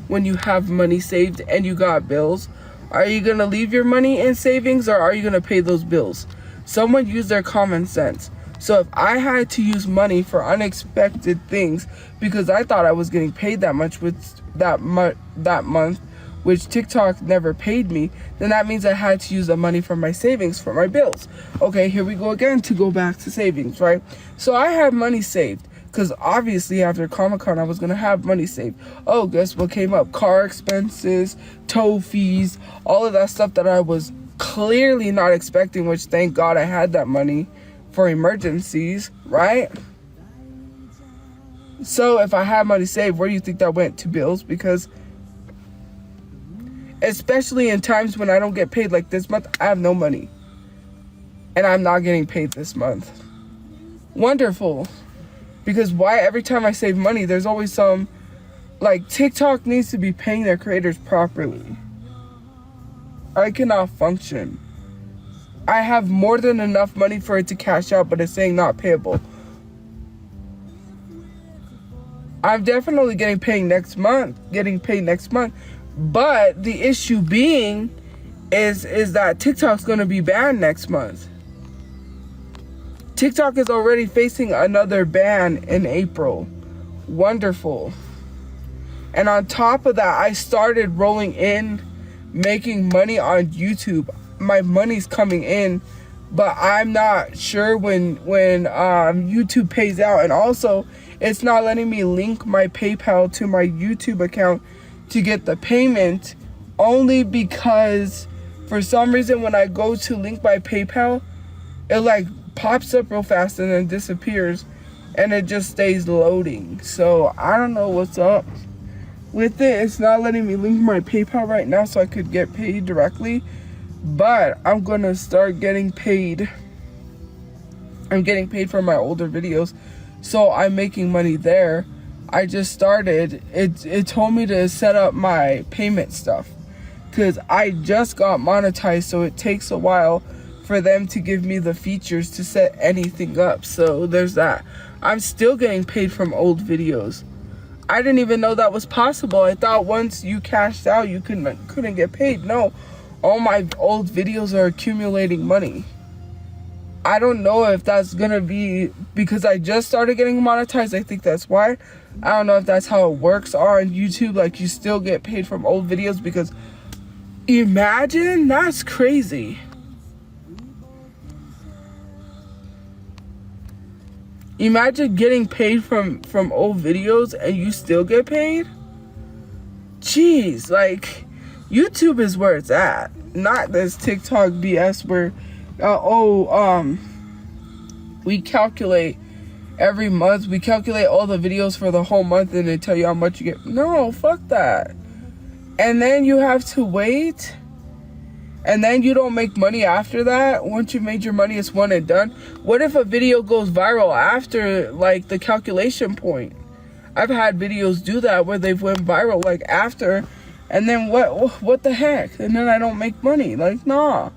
when you have money saved and you got bills? Are you gonna leave your money in savings or are you gonna pay those bills? Someone use their common sense. So if I had to use money for unexpected things because I thought I was getting paid that much with that month, which TikTok never paid me, then that means I had to use the money from my savings for my bills. Okay, here we go again to go back to savings, right? So I had money saved because obviously after Comic-Con I was going to have money saved. Oh, guess what came up? Car expenses, tow fees, all of that stuff that I was clearly not expecting, which thank God I had that money for emergencies, right? So if I had money saved, where do you think that went? To bills? Because especially in times when I don't get paid, like this month, I have no money and I'm not getting paid this month. Wonderful. Because why every time I save money, there's always some, like, TikTok needs to be paying their creators properly. I cannot function. I have more than enough money for it to cash out, but it's saying not payable. I'm definitely getting paid next month, but the issue being is that TikTok's going to be banned next month. TikTok is already facing another ban in April. Wonderful. And on top of that, I started rolling in, making money on YouTube. My money's coming in, but I'm not sure when YouTube pays out. And also, it's not letting me link my PayPal to my YouTube account to get the payment, only because for some reason when I go to link my PayPal, it like pops up real fast and then disappears, and it just stays loading. So I don't know what's up with it. It's not letting me link my PayPal right now so I could get paid directly. But I'm gonna start getting paid. I'm getting paid for my older videos, so I'm making money there. I just started. It told me to set up my payment stuff because I just got monetized, so it takes a while for them to give me the features to set anything up. So there's that. I'm still getting paid from old videos. I didn't even know that was possible. I thought once you cashed out, you couldn't get paid. No. All my old videos are accumulating money. I don't know if that's gonna be because I just started getting monetized. I think that's why. I don't know if that's how it works on YouTube. Like, you still get paid from old videos, because imagine, that's crazy. Imagine getting paid from old videos and you still get paid. Jeez, like, YouTube is where it's at, not this TikTok BS where we calculate every month, we calculate all the videos for the whole month and they tell you how much you get. No, fuck that. and then you have to wait, and then you don't make money after that. Once you made your money, it's one and done. What if a video goes viral after, like, the calculation point? I've had videos do that where they've went viral, like, after, and then what the heck? And then I don't make money. Like, nah.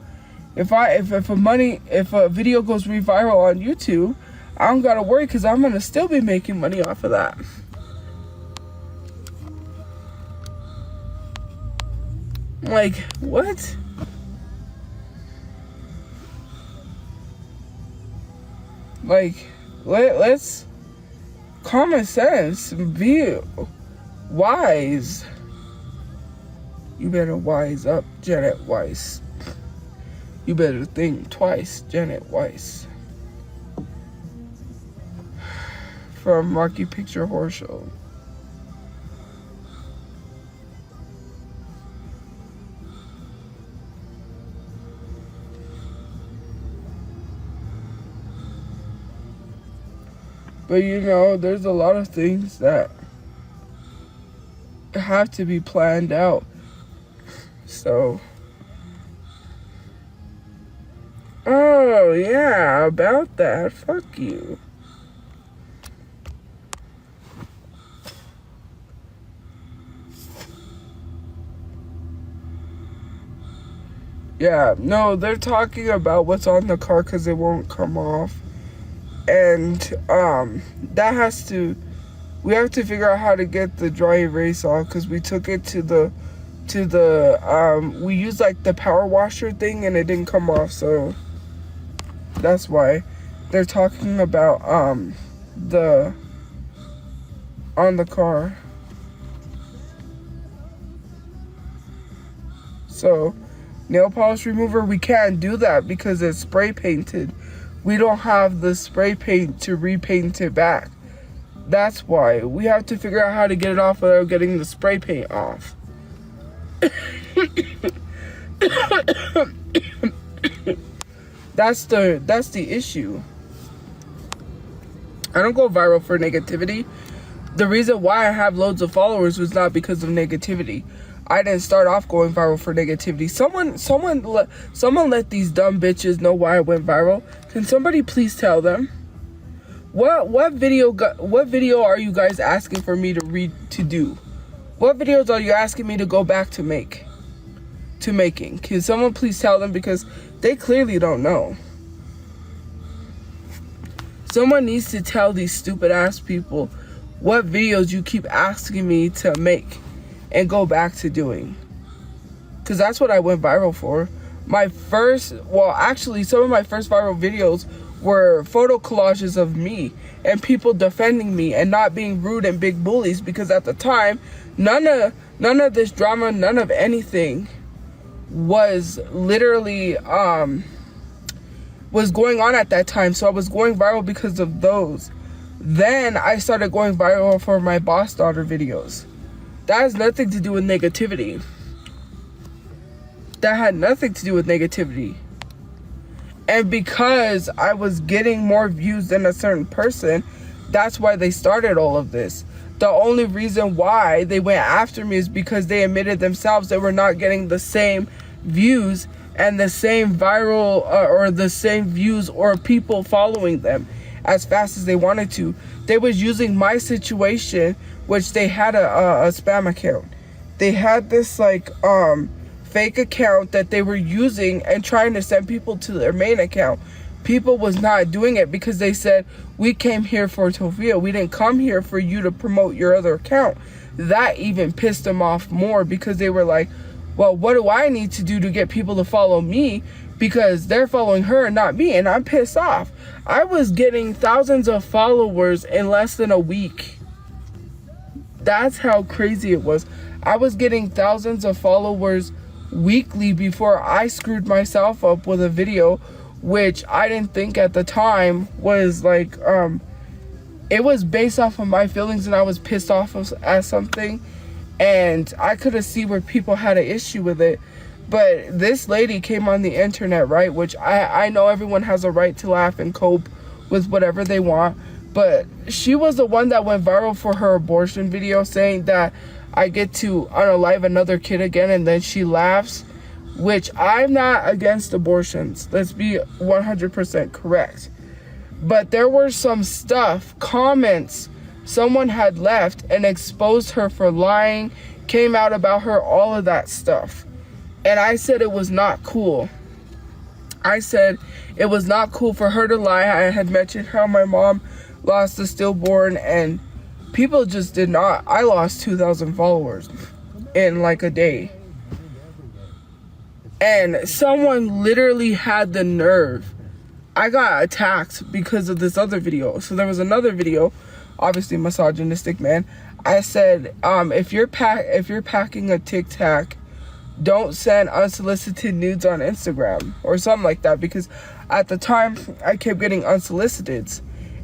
If a video goes viral on YouTube, I don't gotta worry, because I'm gonna still be making money off of that. Like, what? Like, let's common sense, be wise. You better wise up, Janet Weiss. You better think twice, Janet Weiss. From Rocky Picture Horror Show. But you know, there's a lot of things that have to be planned out. So, oh yeah, about that, fuck you. Yeah, no, they're talking about what's on the car because it won't come off. And we have to figure out how to get the dry erase off, because we took it we used like the power washer thing and it didn't come off, so that's why they're talking about on the car. So nail polish remover, we can't do that because it's spray painted. We don't have the spray paint to repaint it back. That's why we have to figure out how to get it off without getting the spray paint off. That's the issue. I don't go viral for negativity. The reason why I have loads of followers was not because of negativity. I didn't start off going viral for negativity. Someone let these dumb bitches know why I went viral. Can somebody please tell them? What video are you guys asking for me to do? What videos are you asking me to go back to making? Can someone please tell them, because they clearly don't know. Someone needs to tell these stupid ass people what videos you keep asking me to make and go back to doing. Because that's what I went viral for. Some of my first viral videos were photo collages of me and people defending me and not being rude and big bullies, because at the time, none of this drama, none of anything was literally was going on at that time. So I was going viral because of those. Then I started going viral for my boss daughter videos. That has nothing to do with negativity. That had nothing to do with negativity. And because I was getting more views than a certain person, that's why they started all of this. The only reason why they went after me is because they admitted themselves they were not getting the same views and the same viral or the same views or people following them as fast as they wanted to. They was using my situation, which they had a spam account. They had this like fake account that they were using and trying to send people to their main account. People was not doing it because they said, we came here for Tophia. We didn't come here for you to promote your other account. That even pissed them off more, because they were like, well, what do I need to do to get people to follow me? Because they're following her and not me, and I'm pissed off. I was getting thousands of followers in less than a week. That's how crazy it was. I was getting thousands of followers weekly before I screwed myself up with a video, which I didn't think at the time was like, it was based off of my feelings and I was pissed off at something, and I could have seen where people had an issue with it. But this lady came on the internet, right, which I know everyone has a right to laugh and cope with whatever they want, but she was the one that went viral for her abortion video, saying that I get to unalive another kid again, and then she laughs, which I'm not against abortions. Let's be 100% correct. But there were some comments someone had left and exposed her for lying, came out about her, all of that stuff. And I said it was not cool. I said it was not cool for her to lie. I had mentioned how my mom lost a stillborn, and people just did not. I lost 2,000 followers in like a day. And someone literally had the nerve. I got attacked because of this other video. So there was another video, obviously misogynistic man. I said, if you're packing a Tic Tac, don't send unsolicited nudes on Instagram or something like that, because at the time I kept getting unsolicited.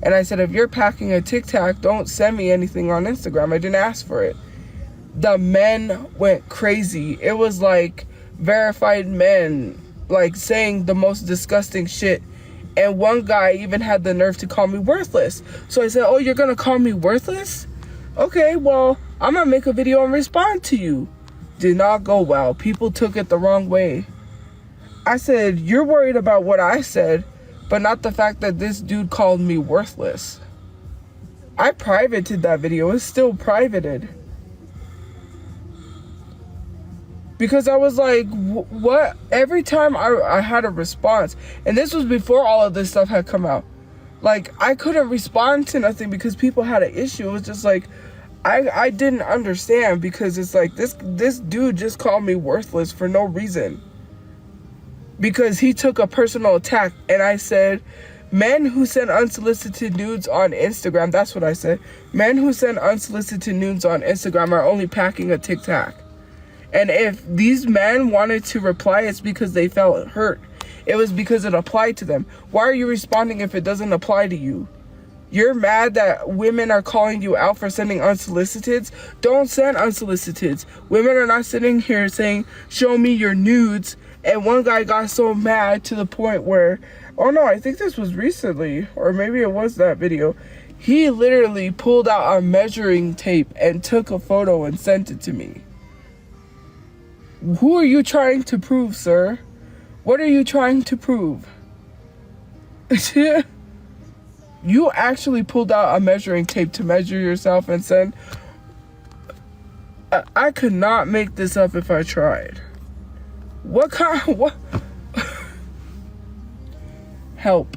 And I said, if you're packing a Tic Tac, don't send me anything on Instagram. I didn't ask for it. The men went crazy. It was like verified men, like saying the most disgusting shit. And one guy even had the nerve to call me worthless. So I said, oh, you're gonna call me worthless? Okay, well, I'm gonna make a video and respond to you. Did not go well. People took it the wrong way. I said, you're worried about what I said, but not the fact that this dude called me worthless. I privated that video. It's still privated. Because I was like, what? Every time I had a response, and this was before all of this stuff had come out. Like, I couldn't respond to nothing because people had an issue. It was just like, I didn't understand, because it's like, this dude just called me worthless for no reason. Because he took a personal attack, and I said, men who send unsolicited nudes on Instagram, that's what I said. Men who send unsolicited nudes on Instagram are only packing a Tic Tac. And if these men wanted to reply, it's because they felt hurt. It was because it applied to them. Why are you responding if it doesn't apply to you? You're mad that women are calling you out for sending unsoliciteds? Don't send unsoliciteds. Women are not sitting here saying, show me your nudes. And one guy got so mad to the point where, oh no, I think this was recently, or maybe it was that video. He literally pulled out a measuring tape and took a photo and sent it to me. Who are you trying to prove, sir? What are you trying to prove? You actually pulled out a measuring tape to measure yourself and send. I could not make this up if I tried. What? Help.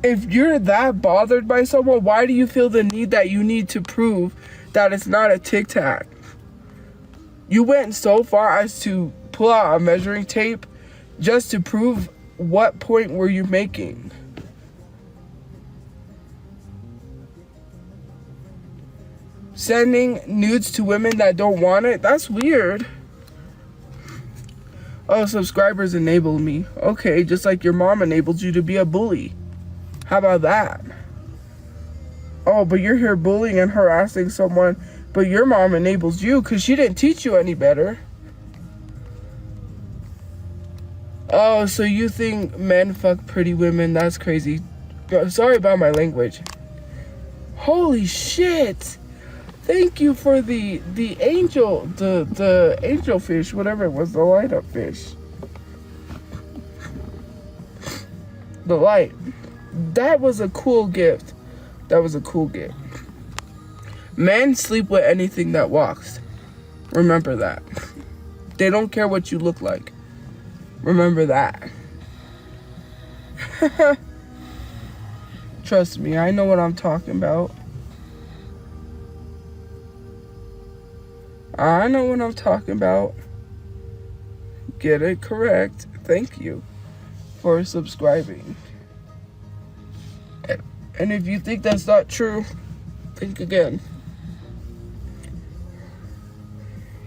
If you're that bothered by someone, why do you feel the need that you need to prove that it's not a Tic Tac? You went so far as to pull out a measuring tape just to prove what point were you making. Sending nudes to women that don't want it? That's weird. Oh, subscribers enable me. Okay, just like your mom enabled you to be a bully. How about that? Oh, but you're here bullying and harassing someone, but your mom enables you because she didn't teach you any better. Oh, so you think men fuck pretty women? That's crazy. Sorry about my language. Holy shit. Thank you for the angel, the angel fish, whatever it was, the light up fish. The light. That was a cool gift. That was a cool gift. Men sleep with anything that walks. Remember that. They don't care what you look like. Remember that. Trust me, I know what I'm talking about. I know what I'm talking about. Get it correct. Thank you for subscribing. And if you think that's not true, think again.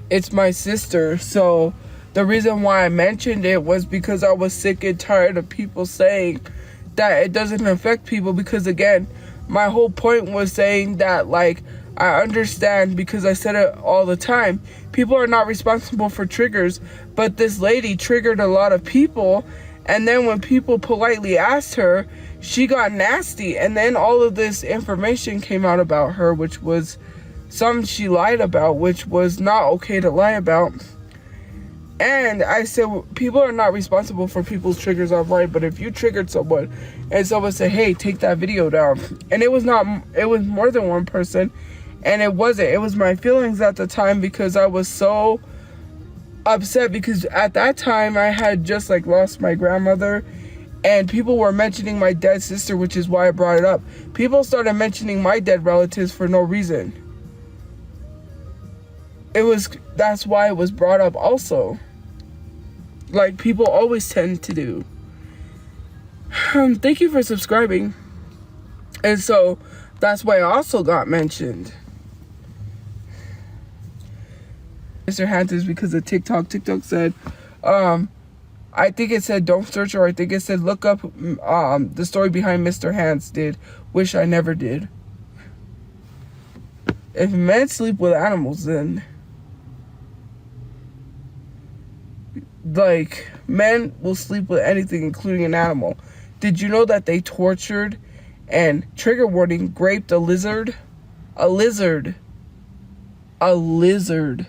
It's my sister, so the reason why I mentioned it was because I was sick and tired of people saying that it doesn't affect people, because again, my whole point was saying that, like, I understand, because I said it all the time, people are not responsible for triggers, but this lady triggered a lot of people, and then when people politely asked her, she got nasty, and then all of this information came out about her, which was some she lied about, which was not okay to lie about. And I said, people are not responsible for people's triggers online, but if you triggered someone and someone said, hey, take that video down, and it was more than one person, and it was my feelings at the time, because I was so upset, because at that time I had just like lost my grandmother, and people were mentioning my dead sister, which is why I brought it up. People started mentioning my dead relatives for no reason. That's why it was brought up also. Like people always tend to do. Thank you for subscribing. And so that's why I also got mentioned. Mr. Hands is because of TikTok. TikTok said, I think it said don't search, or I think it said look up the story behind Mr. Hands did. Wish I never did. If men sleep with animals, then like men will sleep with anything, including an animal. Did you know that they tortured and, trigger warning, raped a lizard? A lizard. A lizard.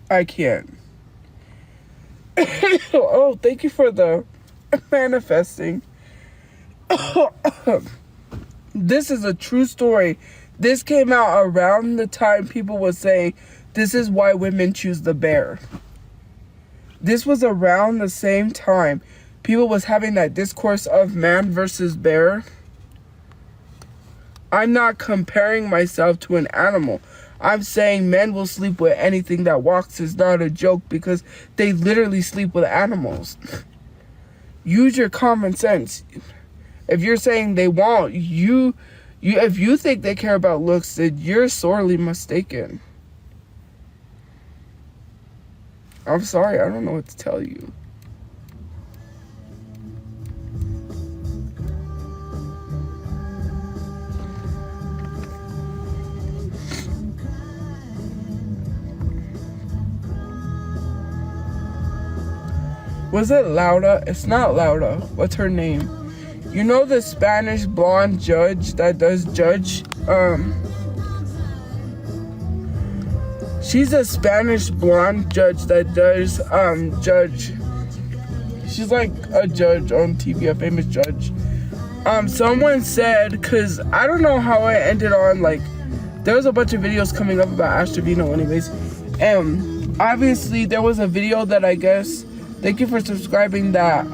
I can't. Oh, thank you for the manifesting. This is a true story. This came out around the time people would say, this is why women choose the bear. This was around the same time people was having that discourse of man versus bear. I'm not comparing myself to an animal. I'm saying men will sleep with anything that walks is not a joke, because they literally sleep with animals. Use your common sense. If you're saying they won't, if you think they care about looks, then you're sorely mistaken. I'm sorry, I don't know what to tell you. Was it Laura? It's not Laura. What's her name? You know the Spanish blonde judge that does judge? She's a Spanish blonde judge that does judge. She's like a judge on TV, a famous judge. Someone said, cause I don't know how I ended on, like, there was a bunch of videos coming up about Ash Trevino anyways. And obviously there was a video that I guess, thank you for subscribing, that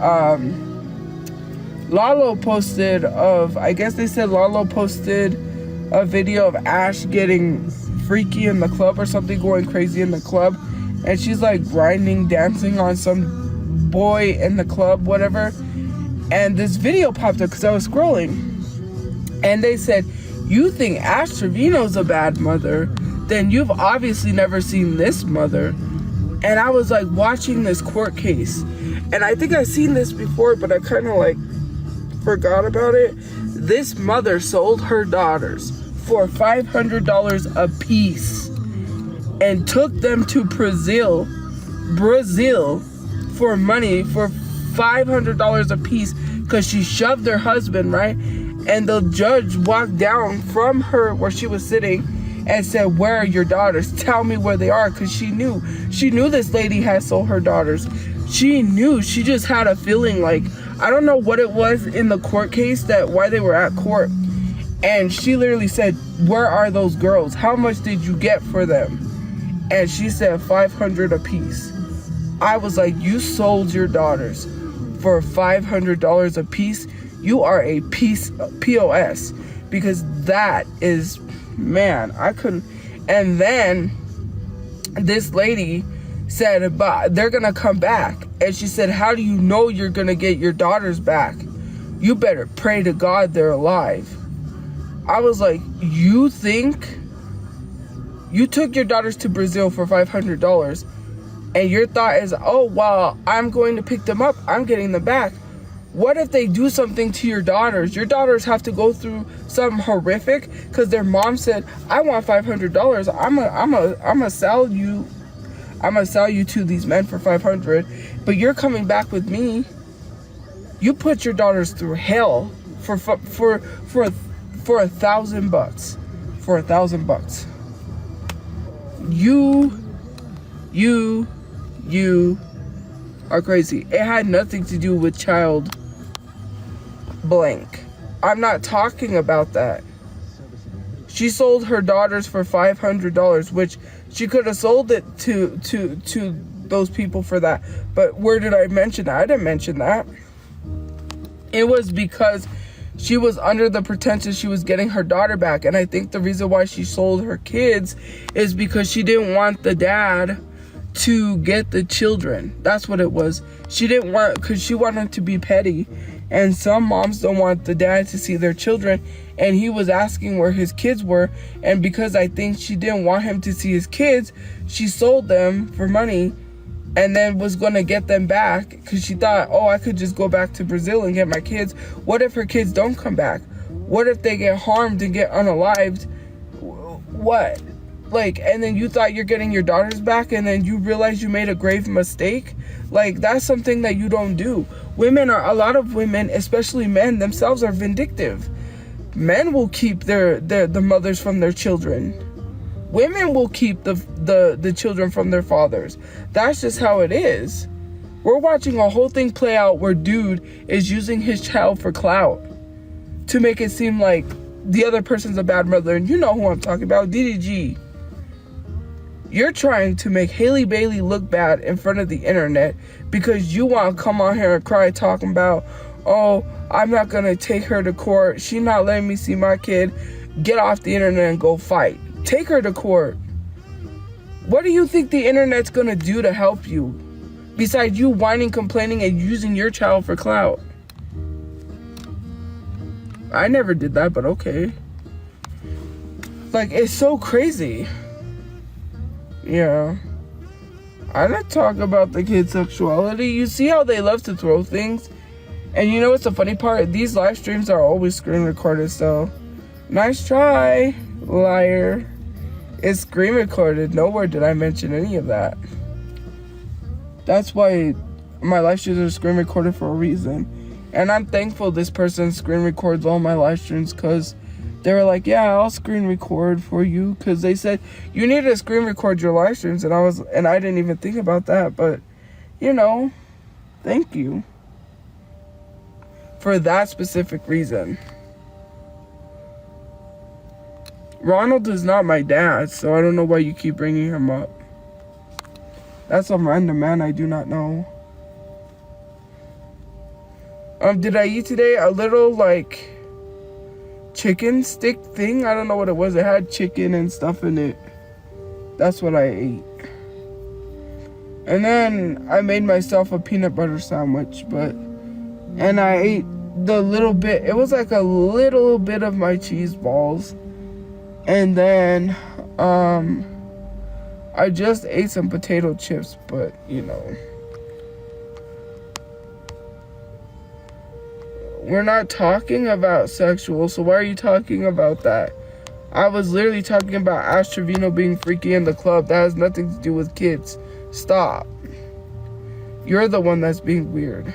Lalo posted of, I guess they said Lalo posted a video of Ash getting freaky in the club or something, going crazy in the club, and she's like grinding, dancing on some boy in the club, whatever. And this video popped up because I was scrolling, and they said, you think Ash Trevino's a bad mother, then you've obviously never seen this mother. And I was like watching this court case, and I think I've seen this before, but I kind of like forgot about it. This mother sold her daughters for $500 a piece and took them to Brazil for money for $500 a piece, because she shoved her husband, right? And the judge walked down from her where she was sitting and said, where are your daughters? Tell me where they are. Because she knew this lady had sold her daughters. She knew. She just had a feeling, like, I don't know what it was in the court case, that why they were at court. And she literally said, where are those girls? How much did you get for them? And she said $500 a piece. I was like, you sold your daughters for $500 a piece? You are a POS. Because that is, man, I couldn't. And then this lady said, but they're gonna come back. And she said, how do you know you're gonna get your daughters back? You better pray to God they're alive. I was like, you think you took your daughters to Brazil for $500, and your thought is, oh, well, I'm going to pick them up, I'm getting them back. What if they do something to your daughters? Your daughters have to go through something horrific because their mom said, I want $500. I'm gonna sell you to these men for $500, but you're coming back with me. You put your daughters through hell for $1,000. For $1,000. You are crazy. It had nothing to do with child blank. I'm not talking about that. She sold her daughters for $500, which she could have sold it to those people for that. But where did I mention that? I didn't mention that. It was because she was under the pretense she was getting her daughter back. And I think the reason why she sold her kids is because she didn't want the dad to get the children. That's what it was. She didn't want, because she wanted to be petty. And some moms don't want the dad to see their children. And he was asking where his kids were. And because I think she didn't want him to see his kids, she sold them for money and then was going to get them back because she thought, oh, I could just go back to Brazil and get my kids. What if her kids don't come back? What if they get harmed and get unalived? What? Like, and then you thought you're getting your daughters back and then you realize you made a grave mistake? Like, that's something that you don't do. A lot of women, especially men themselves, are vindictive. Men will keep the mothers from their children. Women will keep the children from their fathers. That's just how it is. We're watching a whole thing play out where dude is using his child for clout to make it seem like the other person's a bad mother. And you know who I'm talking about, DDG. You're trying to make Haley Bailey look bad in front of the internet because you want to come on here and cry talking about, oh, I'm not going to take her to court. She's not letting me see my kid. Get off the internet and go fight. Take her to court. What do you think the internet's going to do to help you? Besides you whining, complaining, and using your child for clout. I never did that, but okay. Like, it's so crazy. Yeah. I don't talk about the kids' sexuality. You see how they love to throw things? And you know what's the funny part? These live streams are always screen recorded, so nice try, liar. It's screen recorded. Nowhere did I mention any of that. That's why my live streams are screen recorded for a reason. And I'm thankful this person screen records all my live streams because they were like, yeah, I'll screen record for you. Because they said, you need to screen record your live streams. And I didn't even think about that. But, you know, thank you for that specific reason. Ronald is not my dad, so I don't know why you keep bringing him up. That's some random man I do not know. Did I eat today? A little, like, chicken stick thing? I don't know what it was. It had chicken and stuff in it. That's what I ate. And then I made myself a peanut butter sandwich, and I ate the little bit. It was like a little bit of my cheese balls. And then, I just ate some potato chips, but, you know. We're not talking about sexual, so why are you talking about that? I was literally talking about Ash Trevino being freaky in the club. That has nothing to do with kids. Stop. You're the one that's being weird.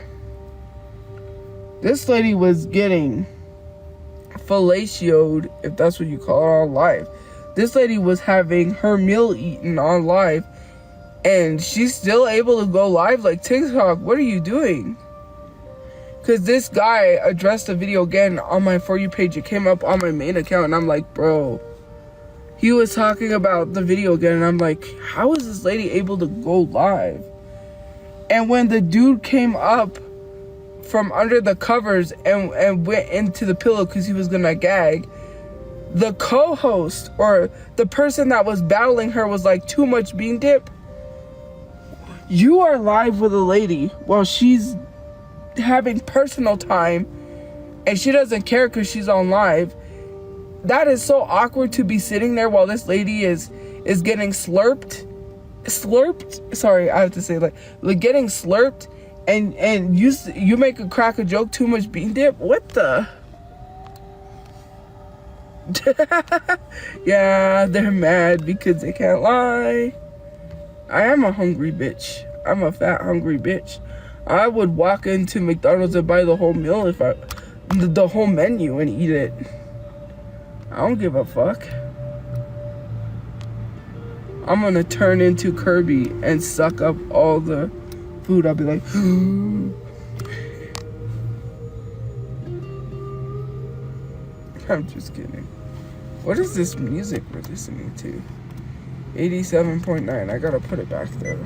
This lady was getting fellatioed, if that's what you call it, on live. This lady was having her meal eaten on live, and she's still able to go live like TikTok. What are you doing? Because this guy addressed the video again on my For You page. It came up on my main account, and I'm like, bro. He was talking about the video again, and I'm like, how is this lady able to go live? And when the dude came up from under the covers and went into the pillow because he was gonna gag, the co-host or the person that was battling her was like, too much bean dip. You are live with a lady while she's having personal time and she doesn't care because she's on live. That is so awkward to be sitting there while this lady is getting slurped. Sorry, I have to say like getting slurped, and you make a crack a joke, too much bean dip. What the? Yeah, they're mad because they can't lie. I am a hungry bitch. I'm a fat, hungry bitch. I would walk into McDonald's and buy the whole meal the whole menu and eat it. I don't give a fuck. I'm gonna turn into Kirby and suck up all the food. I'll be like, I'm just kidding. What is this music we're listening to? 87.9. I gotta put it back though.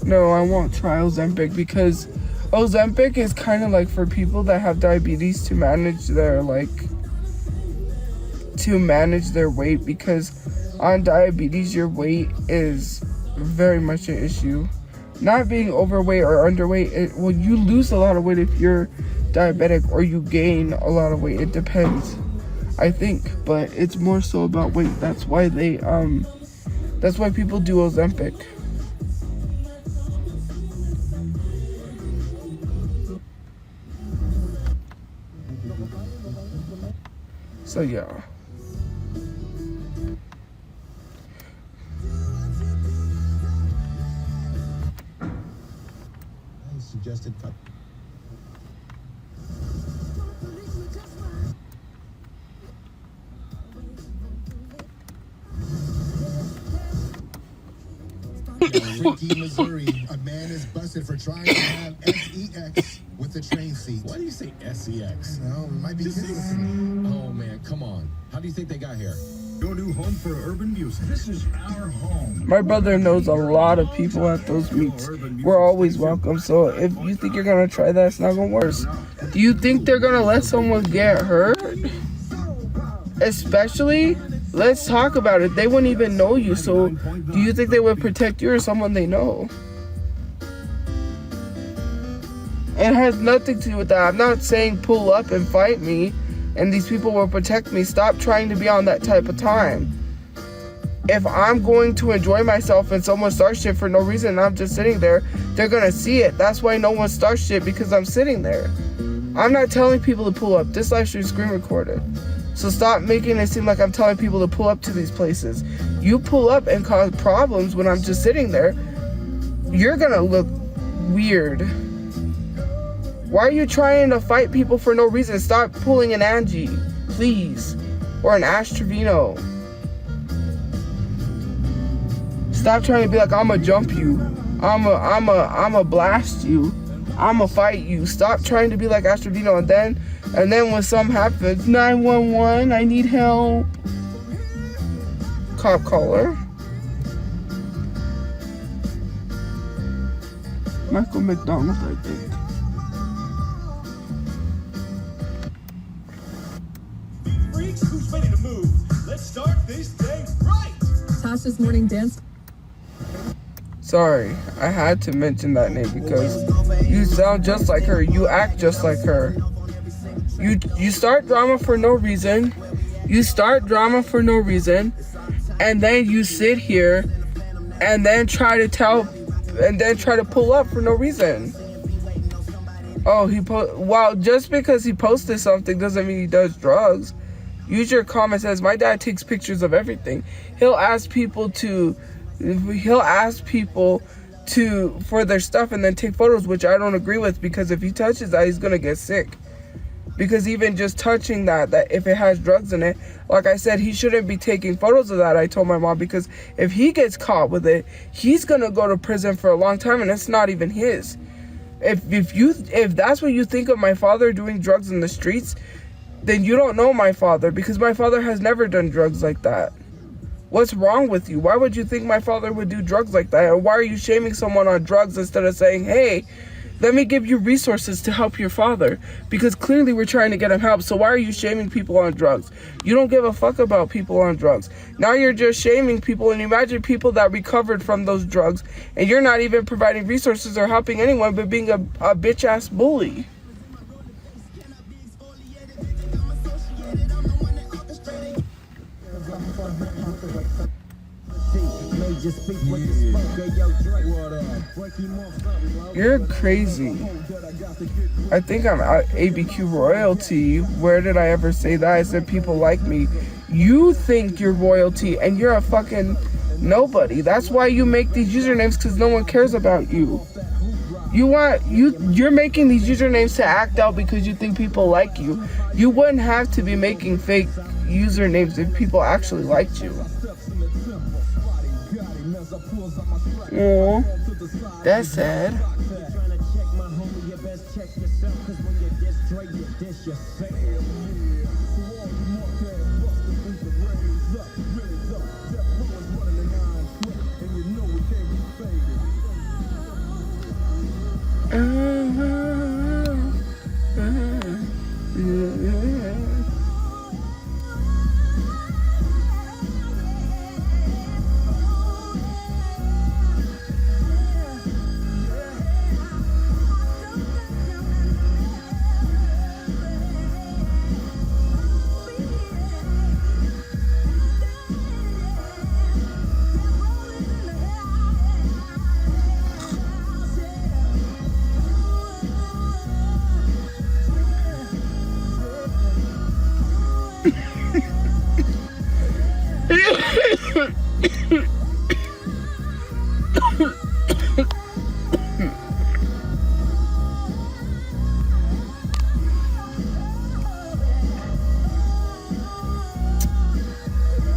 No, I won't try Ozempic because Ozempic is kind of like for people that have diabetes to manage their weight, because on diabetes your weight is very much an issue. Not being overweight or underweight, well, you lose a lot of weight if you're diabetic, or you gain a lot of weight. It depends, I think, but it's more so about weight. That's why people do Ozempic. So yeah. Suggested cut. Freaky, Missouri. A man is busted for trying to have sex with the train seat. Why do you say sex? No, it might be Oh man, come on. How do you think they got here? Your new home for urban music. This is our home. My brother knows a lot of people at those meets. We're always welcome. So if you think you're gonna try that, it's not gonna work. Do you think they're gonna let someone get hurt? Especially, let's talk about it. They wouldn't even know you. So do you think they would protect you or someone they know? It has nothing to do with that. I'm not saying pull up and fight me and these people will protect me. Stop trying to be on that type of time. If I'm going to enjoy myself and someone starts shit for no reason and I'm just sitting there, they're gonna see it. That's why no one starts shit, because I'm sitting there. I'm not telling people to pull up. This live stream is screen recorded. So stop making it seem like I'm telling people to pull up to these places. You pull up and cause problems when I'm just sitting there, you're gonna look weird. Why are you trying to fight people for no reason? Stop pulling an Angie, please. Or an Ash Trevino. Stop trying to be like, I'ma jump you. I'ma blast you. I'ma fight you. Stop trying to be like Ash Trevino, and then when something happens, 911, I need help. Cop caller. Michael McDonald, I think. Who's ready to move? Let's start this day right. Tasha's morning dance. Sorry, I had to mention that name because you sound just like her. You act just like her. You start drama for no reason. You start drama for no reason, and then you sit here and then try to pull up for no reason. Oh, wow, just because he posted something doesn't mean he does drugs. Use your comments as my dad takes pictures of everything. He'll ask people for their stuff and then take photos, which I don't agree with, because if he touches that, he's gonna get sick. Because even just touching that if it has drugs in it, like I said, he shouldn't be taking photos of that, I told my mom, because if he gets caught with it, he's gonna go to prison for a long time, and it's not even his. If that's what you think of my father doing drugs in the streets, then you don't know my father, because my father has never done drugs like that. What's wrong with you? Why would you think my father would do drugs like that? And why are you shaming someone on drugs instead of saying, hey, let me give you resources to help your father? Because clearly we're trying to get him help. So why are you shaming people on drugs? You don't give a fuck about people on drugs. Now you're just shaming people, and imagine people that recovered from those drugs, and you're not even providing resources or helping anyone, but being a bitch-ass bully. You're crazy. I think I'm ABQ royalty. Where did I ever say that? I said people like me. You think you're royalty and you're a fucking nobody. That's why you make these usernames, because no one cares about you. You're making these usernames to act out because you think people like you. You wouldn't have to be making fake usernames if people actually liked you. Oh, that's sad.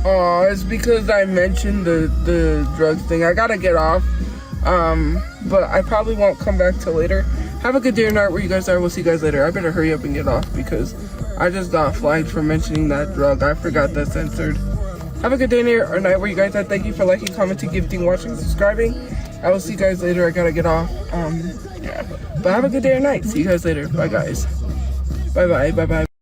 Oh, it's because I mentioned the drugs thing. I gotta get off. But I probably won't come back till later. Have a good day or night where you guys are. We'll see you guys later. I better hurry up and get off because I just got flagged for mentioning that drug. I forgot that's censored. Have a good day or night where you guys are. Thank you for liking, commenting, gifting, watching, subscribing. I will see you guys later. I gotta get off. Yeah. But have a good day or night. See you guys later. Bye, guys. Bye-bye. Bye-bye.